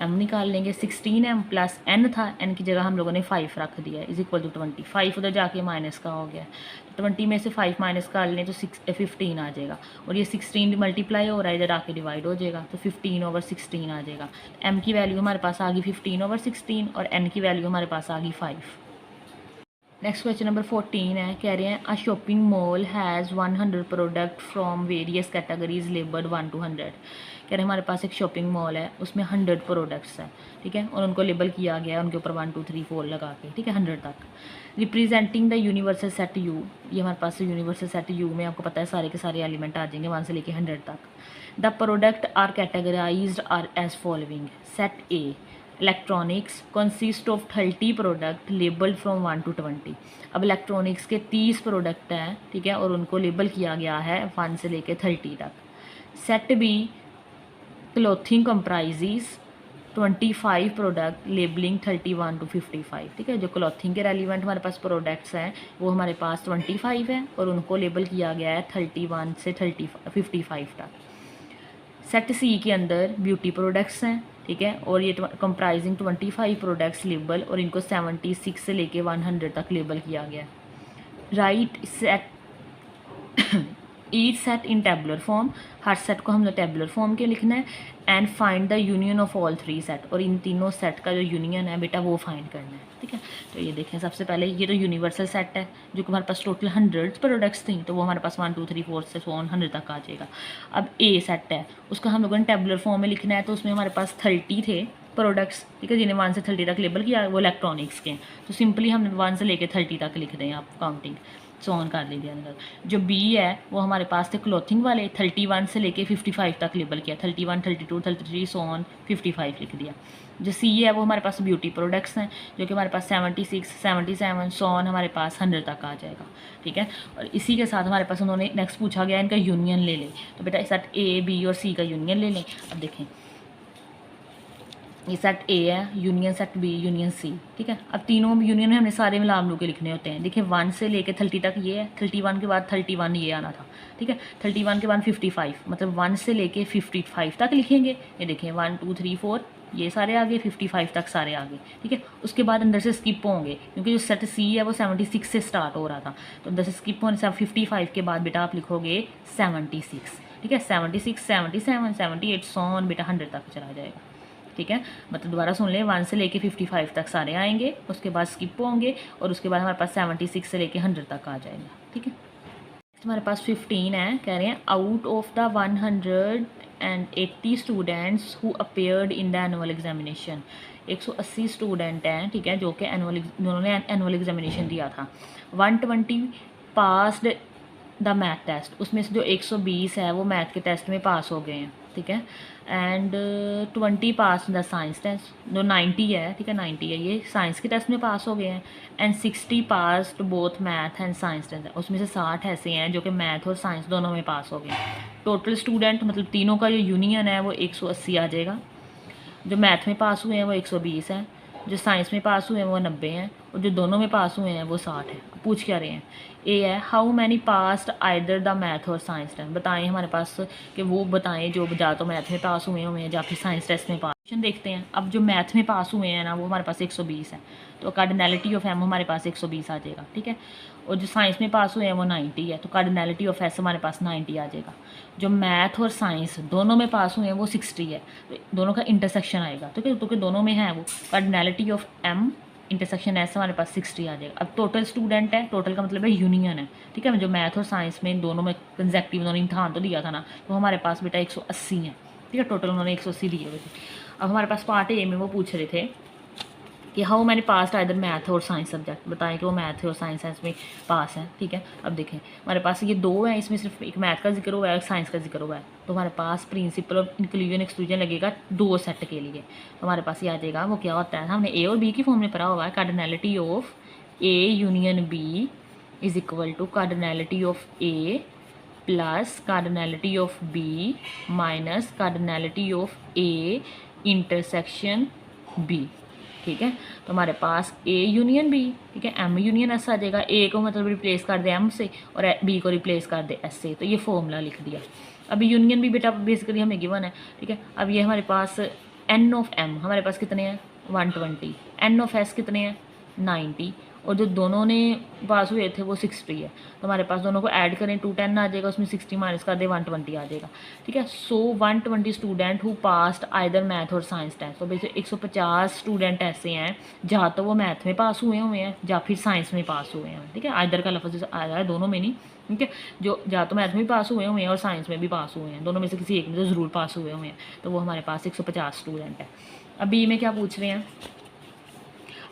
m निकाल लेंगे, 16m प्लस n था, n की जगह हम लोगों ने 5 रख दिया इज इक्वल टू 20, 5 उधर जाके माइनस का हो गया, तो 20 में से 5 माइनस कर लें तो 15 आ जाएगा, और ये 16 मल्टीप्लाई हो रहा है इधर आके डिवाइड हो जाएगा, तो 15/16 आ जाएगा। m की वैल्यू हमारे पास आ गई 15/16 और n की वैल्यू हमारे पास आ गई 5। नेक्स्ट क्वेश्चन नंबर 14 है, कह रहे हैं अ shopping mall has 100 product from various categories labelled 1 to 100। कह रहे हैं हमारे पास एक शॉपिंग मॉल है, उसमें 100 प्रोडक्ट्स हैं, ठीक है, और उनको लेबल किया गया है उनके ऊपर 1 2 3 4 लगा के, ठीक है, 100 तक। Representing the universal set you, ये हमारे पास यूनिवर्सल सेट यू में आपको पता है सारे के सारे एलिमेंट आ जाएंगे 1 से लेके 100 तक। The product are categorised are as following. Set A electronics consist of 30 product labelled from 1 to 20। अब इलेक्ट्रॉनिक्स के 30 प्रोडक्ट हैं, ठीक है, और उनको लेबल किया गया है 1 से लेके 30 तक। Set B clothing comprises 25 product labelling 31 to 55, ठीक है। जो क्लॉथिंग के रेलिवेंट हमारे पास प्रोडक्ट्स हैं वो हमारे पास 25 हैं और उनको लेबल किया गया है 31 से 55 तक। सेट सी के अंदर ब्यूटी प्रोडक्ट्स हैं, ठीक है, और ये कंप्राइजिंग 25 प्रोडक्ट्स लेबल और इनको 76 से लेके 100 तक लेबल किया गया। राइट सेट ईच सेट इन टेबुलर फॉर्म, हर सेट को हमने टेबुलर फॉर्म के लिखना है। And find the union of all 3 set, और इन तीनों सेट का जो यूनियन है बेटा वो फाइंड करना है, ठीक है। तो ये देखें, सबसे पहले ये तो यूनिवर्सल सेट है जो कि हमारे पास टोटल 100 प्रोडक्ट्स थी, तो वो हमारे पास 1 2 3 4 से 100 तक आ जाएगा। अब ए सेट है, उसका हम लोगों ने टेबुलर फॉर्म में लिखना है, तो उसमें हमारे पास 30 थे प्रोडक्ट्स, ठीक है, जिन्हें 1 से 30 तक लेबल किया, वो इलेक्ट्रॉनिक्स के हैं, तो सिंपली हमने 1 से लेकर 30 तक लिख दें, आप काउंटिंग सो ऑन कर लीजिए अंदर। जो बी है वो हमारे पास थे क्लोथिंग वाले, 31 से लेके 55 तक लेबल किया, 31 32 33 सो ऑन 55 लिख दिया। जो सी है वो हमारे पास ब्यूटी प्रोडक्ट्स हैं जो कि हमारे पास 76 77 सो ऑन हमारे पास 100 तक आ जाएगा, ठीक है। और इसी के साथ हमारे पास उन्होंने नेक्स्ट पूछा गया इनका यूनियन ले लें, तो बेटा सेट ए बी और सी का यूनियन ले लें। अब देखें ये सेट ए है, union set B, union C, ठीक है। अब तीनों यूनियन में हमने सारे मिला के लिखने होते हैं। देखिए 1 से लेके 30 तक ये है, 31 के बाद 31 ये आना था, ठीक है। 31 के बाद 55, मतलब 1 से लेके 55 तक लिखेंगे। ये देखें 1 2 3 4 ये सारे आगे, 55 तक सारे आगे, ठीक है। उसके बाद अंदर से स्किप होंगे क्योंकि जो सेट सी है वो 76 से स्टार्ट हो रहा था, तो अंदर से स्किप होने से 55 के बाद बेटा आप लिखोगे 76, ठीक है। 76 77 78 सो ऑन बेटा 100 तक चला जाएगा, ठीक है। मतलब दोबारा सुन लें, 1 से लेके 55 तक सारे आएंगे, उसके बाद स्किप होंगे और उसके बाद हमारे पास 76 से लेके 100 तक आ जाएगा, ठीक है। हमारे पास 15 है, कह रहे हैं out of the 180 students who appeared in the annual examination. 180 student हैं, ठीक है, जो कि उन्होंने एनुअल एग्जामिनेशन दिया था। 120 पास्ड द मैथ टेस्ट, उसमें से जो 120 है वो मैथ के टेस्ट में पास हो गए हैं, ठीक है। And 20 pass the science test, जो 90 है, ठीक है, 90 है ये साइंस के टेस्ट में पास हो गए हैं। And 60 pass both math and science test, उसमें से 60 ऐसे हैं जो कि मैथ और साइंस दोनों में पास हो गए हैं। टोटल स्टूडेंट मतलब तीनों का जो यूनियन है वो 180 आ जाएगा। जो मैथ में पास हुए हैं वो 120 हैं, जो साइंस में पास हुए हैं वो 90 हैं, और जो दोनों में पास हुए हैं वो 60 है। पूछ क्या रहे हैं, ए है how many passed either the math और साइंस टेस्ट, बताएं हमारे पास कि वो बताएं जो या तो मैथ में पास हुए हैं या फिर साइंस टेस्ट में पास। देखते हैं, अब जो मैथ में पास हुए हैं ना वो हमारे पास 120 है, तो कार्डिनैलिटी ऑफ एम हमारे पास 120 आ जाएगा, ठीक है। और जो साइंस में पास हुए हैं वो 90 है, तो कार्डिनैलिटी ऑफ एस हमारे पास 90 आ जाएगा। जो मैथ और साइंस दोनों में पास हुए हैं वो 60 है, तो दोनों का इंटरसेक्शन आएगा, तो क्योंकि दोनों में है वो cardinality of M intersection S हमारे पास 60 आ जाएगा। अब टोटल स्टूडेंट है, टोटल का मतलब है यूनियन है, ठीक है। जो मैथ और साइंस में दोनों में कंसेक्टिव उन्होंने इम्तहान तो दिया था ना, तो हमारे पास बेटा 180 है, ठीक है। टोटल उन्होंने 180 दिए हुए थे। अब हमारे पास पार्ट ए में वो पूछ रहे थे कि हाउ मैंने पास आइदर मैथ और साइंस सब्जेक्ट, बताएं कि वो मैथ और साइंस में पास है, ठीक है। अब देखें हमारे पास ये दो हैं, इसमें सिर्फ एक मैथ का जिक्र हुआ है, एक साइंस का जिक्र हुआ है, तो हमारे पास प्रिंसिपल ऑफ इंक्लूजन एक्सक्लूजन लगेगा 2 सेट के लिए। तो हमारे पास ये आ जाएगा, वो क्या होता है, हमने ए और बी की फॉर्म में पढ़ा हुआ है, cardinality of A union B is equal to cardinality of A plus cardinality of B minus cardinality of A intersection B, ठीक है। तो हमारे पास ए यूनियन बी, ठीक है, एम यूनियन एस आ जाएगा। ए को मतलब रिप्लेस कर दे एम से और बी को रिप्लेस कर दे एस से, तो ये फॉर्मूला लिख दिया। अभी यूनियन भी बेटा बेसिकली हमें गिवन है, ठीक है। अब ये हमारे पास एन ऑफ एम हमारे पास कितने हैं 120, एन ऑफ एस कितने हैं 90, और जो दोनों ने पास हुए थे वो 60 है। तो हमारे पास दोनों को ऐड करें 210 आ जाएगा, उसमें 60 माइनस कर दे 120 आ जाएगा। ठीक है, सो 120 student who passed either math और साइंस टेस्ट। तो बेसिक 150 स्टूडेंट ऐसे हैं जहाँ तो वो मैथ में पास हुए हैं या फिर साइंस में पास हुए हैं। ठीक है, आइदर का लफ्ज़ आ रहा है, दोनों में नहीं। ठीक है, जो या तो मैथ में भी पास हुए हैं और साइंस में भी पास हुए हैं, दोनों में से किसी एक में तो ज़रूर पास हुए हैं। तो वो हमारे पास 150 स्टूडेंट है। अब बी में क्या पूछ रहे हैं,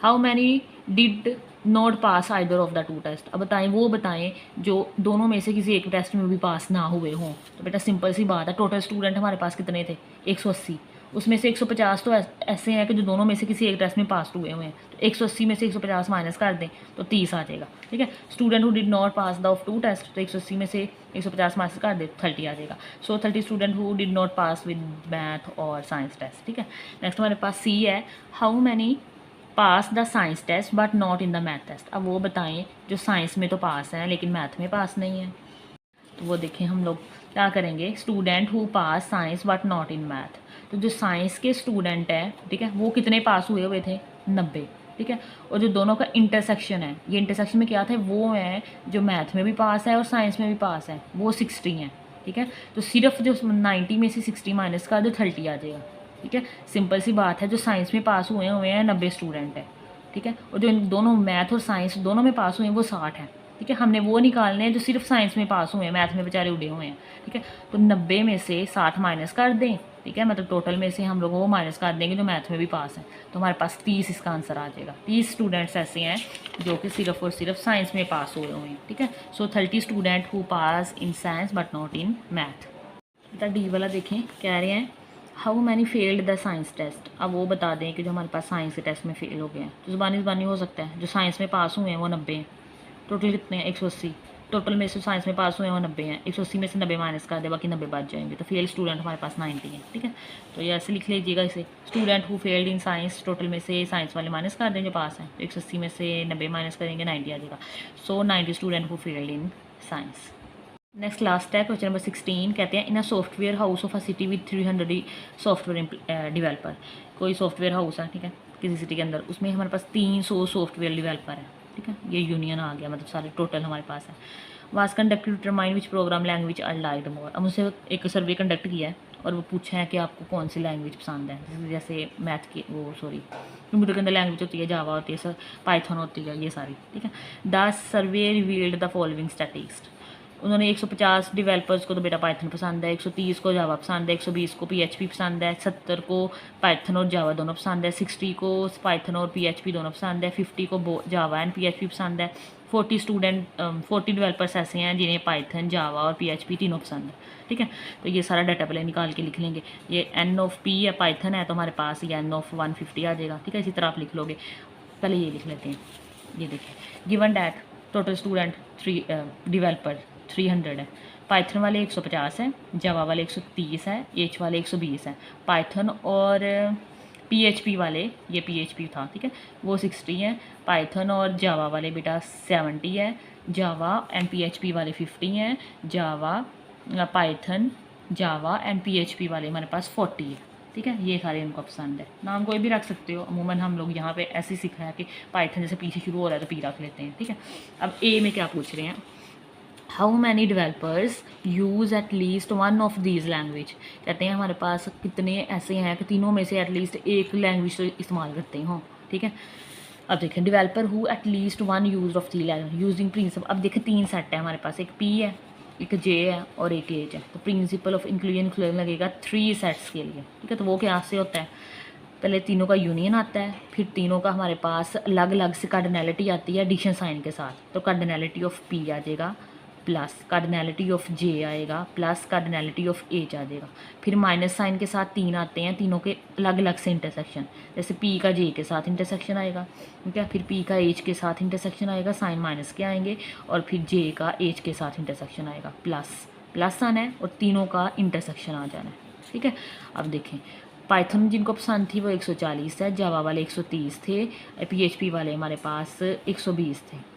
how many did not pass either of the two test. अब बताएं, वो बताएं जो दोनों में से किसी एक टेस्ट में भी पास ना हुए हों। तो बेटा सिंपल सी बात है, टोटल स्टूडेंट हमारे पास कितने थे 180, उसमें से 150 तो ऐसे हैं कि जो दोनों में से किसी एक टेस्ट में पास हुए हुए हैं। तो 180 में से 150 माइनस कर दें तो 30 आ जाएगा। ठीक है, student who did not pass the of two test, तो 180 में से 150 माइनस कर दे 30 आ जाएगा। So 30 student who did not pass with math और साइंस टेस्ट। ठीक है, नेक्स्ट हमारे पास सी है, how many pass the science test but not in the math test. अब वो बताएं जो साइंस में तो पास हैं लेकिन मैथ में पास नहीं है। तो वो देखें, हम लोग क्या करेंगे, student who pass science but not in math. तो जो साइंस के स्टूडेंट हैं, ठीक है, वो कितने पास हुए थे 90। ठीक है, और जो दोनों का इंटरसेक्शन है, ये इंटरसेक्शन में क्या था, वो है जो मैथ में भी पास है और साइंस में भी पास है, वो 60 हैं। ठीक है, तो सिर्फ जो 90 में से 60 माइनस का जो 30 आ जाएगा। ठीक है, सिंपल सी बात है, जो साइंस में पास हुए हैं 90 स्टूडेंट है। ठीक है, और जो दोनों मैथ और साइंस दोनों में पास हुए हैं वो 60 हैं। ठीक है, हमने वो निकालने हैं जो सिर्फ साइंस में पास हुए हैं, मैथ में बेचारे उड़े हुए हैं। ठीक है, तो 90 में से 60 माइनस कर दें। ठीक है, मतलब टोटल में से हम लोगों को माइनस कर देंगे जो मैथ में भी पास है, तो हमारे पास 30 इसका आंसर आ जाएगा। 30 स्टूडेंट्स ऐसे हैं जो कि सिर्फ और सिर्फ साइंस में पास हुए हुए हैं। ठीक है, so 30 student who pass in science but not in math. बेटा डी वाला देखें, कह रहे हैं how many failed the science test. अब वो बता दें कि जो हमारे पास साइंस के टेस्ट में फेल हो गए हैं। तो ज़बानी हो सकता है, जो साइंस में पास हुए हैं वो 90 हैं। टोटल कितने हैं 180, टोटल में से साइंस में पास हुए हैं वो 90 हैं। 180 में से 90 माइनस कर दे, बाकी 90 बच जाएंगे। तो फेल स्टूडेंट हमारे पास 90 हैं। ठीक है, तो ये ऐसे लिख लीजिएगा इसे, student who failed in science, total में से साइंस वाले माइनस कर दें जो पास हैं, तो 180 में से 90 माइनस करेंगे 90 आ जाएगा। So 90 student who failed in science. Next last है क्वेश्चन नंबर 16, कहते हैं in a software house of a city with 300 software developer. कोई सॉफ्टवेयर हाउस है, ठीक है, किसी सिटी के अंदर, उसमें हमारे पास 300 सॉफ्टवेयर डिवेलपर है। ठीक है, ये यूनियन आ गया, मतलब सारे टोटल हमारे पास है। Was conducted to determine which program language I liked more. अब मुझसे एक सर्वे कंडक्ट किया है और वो पूछा है कि आपको कौन सी लैंग्वेज पसंद है। जैसे मैथ की कंप्यूटर के अंदर लैंग्वेज होती है, जावा होती है सर, पाइथन होती है, ये सारी। ठीक है, the survey revealed the following statistics. उन्होंने 150 डेवलपर्स को तो बेटा पाइथन पसंद है, 130 को जावा पसंद है, 120 को पीएचपी पसंद है, 70 को पाइथन और जावा दोनों पसंद है, 60 को पाइथन और पीएचपी दोनों पसंद है, 50 को जावा एंड पीएचपी पसंद है, 40 डेवलपर्स ऐसे हैं जिन्हें पाइथन, जावा और पीएचपी तीनों पसंद है। ठीक है, तो ये सारा डाटा पहले निकाल के लिख लेंगे। ये एन ऑफ पी या पाइथन है तो हमारे पास ये एन ऑफ 150 आ जाएगा। ठीक है, इसी तरह आप लिख लोगे। पहले ये लिख लेते हैं, ये देखिए, given that total student 3 developer 300 है, पाइथन वाले 150 है, जावा वाले 130 है, एच वाले 120 है, पाइथन और पीएचपी वाले, ये पीएचपी था, ठीक है, वो 60 है, पाइथन और जावा वाले बेटा 70 है, जावा एंड पीएचपी वाले 50 हैं, Java Python Java and PHP वाले हमारे पास 40 है। ठीक है, ये सारे इनको पसंद है। नाम कोई भी रख सकते हो, अमूमन हम लोग यहाँ पे ऐसे ही सीखा है कि पाइथन जैसे पी से शुरू हो रहा है तो पी रख लेते हैं। ठीक है, अब ए में क्या पूछ रहे हैं, how many developers use eight least one of these language. कहते हैं हमारे पास कितने ऐसे हैं कि तीनों में से एटलीस्ट एक लैंग्वेज तो इस्तेमाल करते हो। ठीक है, अब देखें, developer who at least one use of 3 language using principle. अब देखें 3 सेट है हमारे पास, एक पी है, एक जे है और एक एच है। तो प्रिंसिपल ऑफ इंक्लूजन लगेगा 3 सेट्स के लिए। ठीक है, तो वो क्या से होता है, पहले तीनों का यूनियन आता है, फिर तीनों का हमारे पास अलग अलग से कार्डिनैलिटी आती है एडिशन साइन के साथ। तो कार्डिनैलिटी ऑफ पी आ जाएगा प्लस कार्डिनैलिटी ऑफ जे आएगा प्लस कार्डिनैलिटी ऑफ एच आ जाएगा। फिर माइनस साइन के साथ 3 आते हैं, तीनों के अलग अलग से इंटरसेक्शन, जैसे पी का जे के साथ इंटरसेक्शन आएगा, ठीक है, फिर पी का एच के साथ इंटरसेक्शन आएगा, साइन माइनस के आएंगे, और फिर जे का एच के साथ इंटरसेक्शन आएगा, प्लस आना है और तीनों का इंटरसेक्शन आ जाना है। ठीक है, अब देखें, पाइथन जिनको पसंद थी वो 140 है, जावा वाले 130 थे, पीएचपी वाले हमारे पास 120 थे।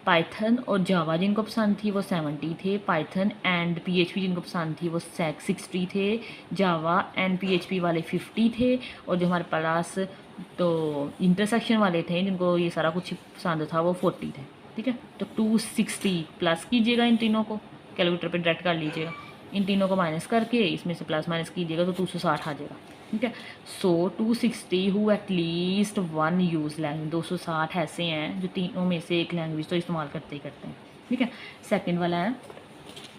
पाइथन और जावा जिनको पसंद थी वो 70 थे, पाइथन एंड पीएचपी जिनको पसंद थी वो 60 थे, जावा एंड पीएचपी वाले 50 थे, और जो हमारे पास तो इंटरसेक्शन वाले थे जिनको ये सारा कुछ पसंद था वो 40 थे, ठीक है। तो 260 प्लस कीजिएगा इन तीनों को, कैलकुलेटर पे डायरेक्ट कर लीजिएगा, इन तीनों को माइनस करके इसमें से प्लस माइनस कीजिएगा तो 260 आ जाएगा, ठीक है। सो 260 who at least one use language, 260 ऐसे हैं जो तीनों में से एक लैंग्वेज तो इस्तेमाल करते ही करते हैं, ठीक है। सेकेंड वाला है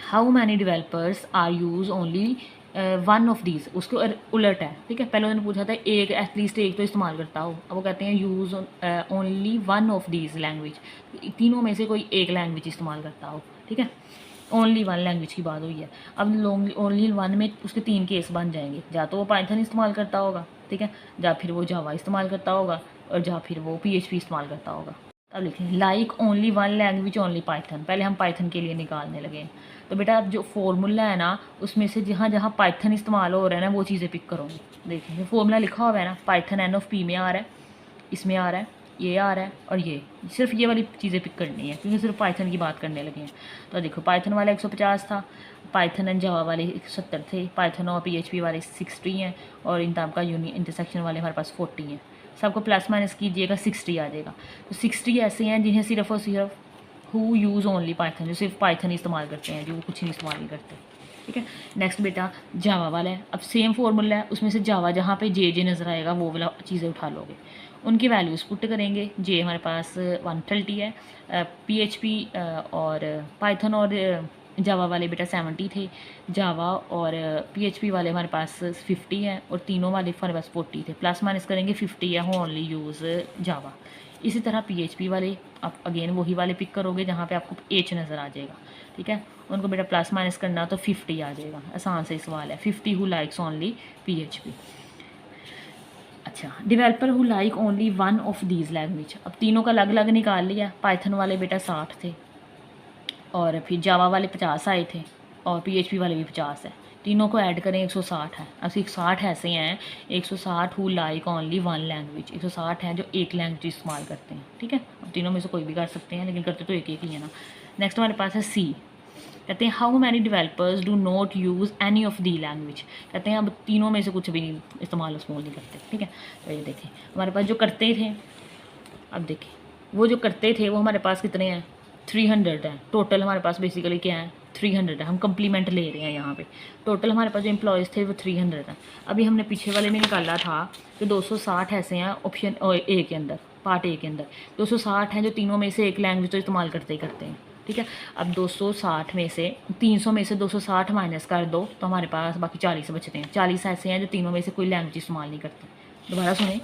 how many developers are use only one of these, उसको उलट है, ठीक है। पहले उन्होंने पूछा था एक एटलीस्ट एक तो इस्तेमाल करता हो, अब वो कहते हैं use only one of these language, तीनों में से कोई एक लैंग्वेज इस्तेमाल करता हो, ठीक है। ओनली वन लैंग्वेज की बात हुई है। अब ओनली वन में उसके 3 केस बन जाएंगे, या तो वो पाइथन इस्तेमाल करता होगा, ठीक है, या फिर वो जावा इस्तेमाल करता होगा, और या फिर वो PHP इस्तेमाल करता होगा। अब लिखें like only one language only Python, पहले हम पाइथन के लिए निकालने लगे। तो बेटा अब जो फॉर्मूला है ना उसमें से जहाँ जहाँ पाइथन इस्तेमाल हो रहा है ना वो चीज़ें पिक करोगे। देखिए फॉर्मूला लिखा हुआ है ना, पाइथन N(P) में आ रहा है, इसमें आ रहा है, ये आ रहा है, और ये सिर्फ ये वाली चीज़ें पिक करनी है क्योंकि सिर्फ पाइथन की बात करने लगे हैं। तो देखो पाइथन वाला 150 था, पाइथन एंड जावा वाले 70 थे, पाइथन और PHP वाले 60 हैं, और इन नाम का इंटरसेक्शन वाले हमारे पास 40 हैं। सबको प्लस माइनस कीजिएगा 60 आ जाएगा। तो 60 ऐसे हैं जिन्हें सिर्फ और सिर्फ हु यूज़ ओनली पाइथन, जो सिर्फ पाइथन इस्तेमाल करते हैं, जो कुछ नहीं इस्तेमाल नहीं करते, ठीक है। नेक्स्ट बेटा जावा वाला है। अब सेम फॉर्मूला है, उसमें से जावा जहाँ पे जे नज़र आएगा वो वाला चीज़ें उठा लोगे, उनकी वैल्यूज़ पुट करेंगे। जे हमारे पास 130 है, PHP और पाइथन और जावा वाले बेटा 70 थे, जावा और PHP वाले हमारे पास 50 हैं, और तीनों वाले हमारे पास 40 थे। प्लस माइनस करेंगे 50 है ओनली यूज़ जावा। इसी तरह PHP वाले आप अगेन वही वाले पिक करोगे जहाँ पे आपको H नज़र आ जाएगा, ठीक है। उनको बेटा प्लस माइनस करना तो 50 आ जाएगा। आसान से सवाल है, 50 हु लाइक्स ओनली PHP। अच्छा, developer who like only one of these language. अब तीनों का अलग अलग निकाल लिया। पाइथन वाले बेटा 60 थे, और फिर जावा वाले 50 आए थे, और PHP वाले भी 50 है। तीनों को ऐड करें 160 है। अब 160 ऐसे हैं 160 who like only one language, 160 हैं जो एक लैंग्वेज इस्तेमाल करते हैं, ठीक है। अब तीनों में से कोई भी कर सकते हैं, लेकिन करते तो एक ही है ना। नेक्स्ट हमारे पास है C। कहते हैं how many developers do not use any of the language. कहते हैं अब तीनों में से कुछ भी इस्तेमाल नहीं करते, ठीक है। तो ये देखें हमारे पास जो करते थे, अब देखें वो जो करते थे वो हमारे पास कितने हैं, 300 है टोटल। हमारे पास बेसिकली क्या है, 300 है। हम कंप्लीमेंट ले रहे हैं यहाँ पे। टोटल हमारे पास जो एम्प्लॉयज़ थे वो 300 हैं। अभी हमने पीछे वाले में निकाला था कि 260 ऐसे हैं ऑप्शन A के अंदर, पार्ट A के अंदर 260 हैं जो तीनों में से एक लैंग्वेज तो इस्तेमाल करते ही करते हैं, ठीक है। अब 260 में से 300 में से 260 माइनस कर दो तो हमारे पास बाकी 40 बचते हैं। 40 ऐसे हैं जो तीनों में से कोई लैंग्वेज इस्तेमाल नहीं करते। दोबारा सुने,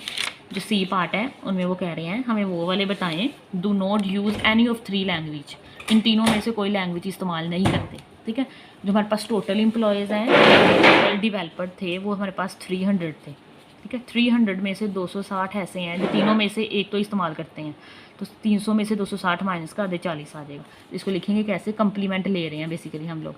जो C पार्ट है उनमें वो कह रहे हैं हमें वो वाले बताएं do not use any of 3 language, इन तीनों में से कोई लैंग्वेज इस्तेमाल नहीं करते, ठीक है। जो हमारे पास टोटल एम्प्लॉयज़ हैं, टोटल डेवलपर थे वो हमारे पास 300 थे, ठीक है। 300 में से 260 ऐसे हैं जो तीनों में से एक तो इस्तेमाल करते हैं। तो 300 में से 260 माइनस कर दे 40 आ जाएगा। इसको लिखेंगे कैसे, कंप्लीमेंट ले रहे हैं बेसिकली हम लोग।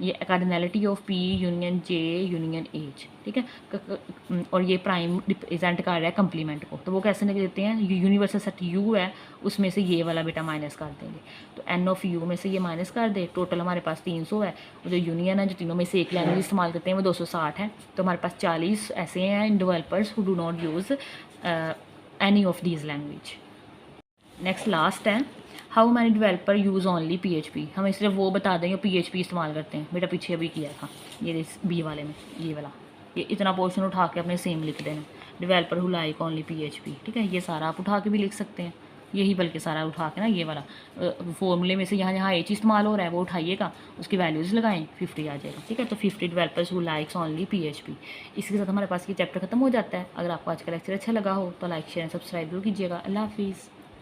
ये cardinality of P union J union H, ठीक है। और ये प्राइम रिप्रेजेंट कर रहा है कंप्लीमेंट को, तो वो कैसे लिख देते हैं, यूनिवर्सल सेट U है उसमें से ये वाला बेटा माइनस कर देंगे। तो N ऑफ U में से ये माइनस कर दे, टोटल हमारे पास 300 है। और जो यूनियन है जो तीनों में से एक लैंग्वेज इस्तेमाल करते हैं वो 260 है। तो हमारे पास 40 ऐसे हैं इन developers who do not use any of these language. Next last है how many developer use only PHP। हमें सिर्फ वो बता देंगे PHP इस्तेमाल करते हैं। बेटा पीछे अभी किया था ये B वाले में, ये वाला, ये इतना पोर्शन उठा के अपने सेम लिख देना, developer who like only PHP, ठीक है। ये सारा आप उठा के भी लिख सकते हैं, यही बल्कि सारा उठा के ना ये वाला फॉर्मूले में से यहाँ जहाँ H इस्तेमाल हो रहा है वो उठाइएगा, उसकी वैल्यूज़ लगाएं, 50 आ जाएगा, ठीक है। तो 50 developers who likes only PHP। इसके साथ हमारे पास ये चैप्टर खत्म हो जाता है। अगर आपको आज का लेक्चर अच्छा लगा हो तो लाइक शेयर सब्सक्राइब जरूर कीजिएगा। अल्लाह हाफिज़।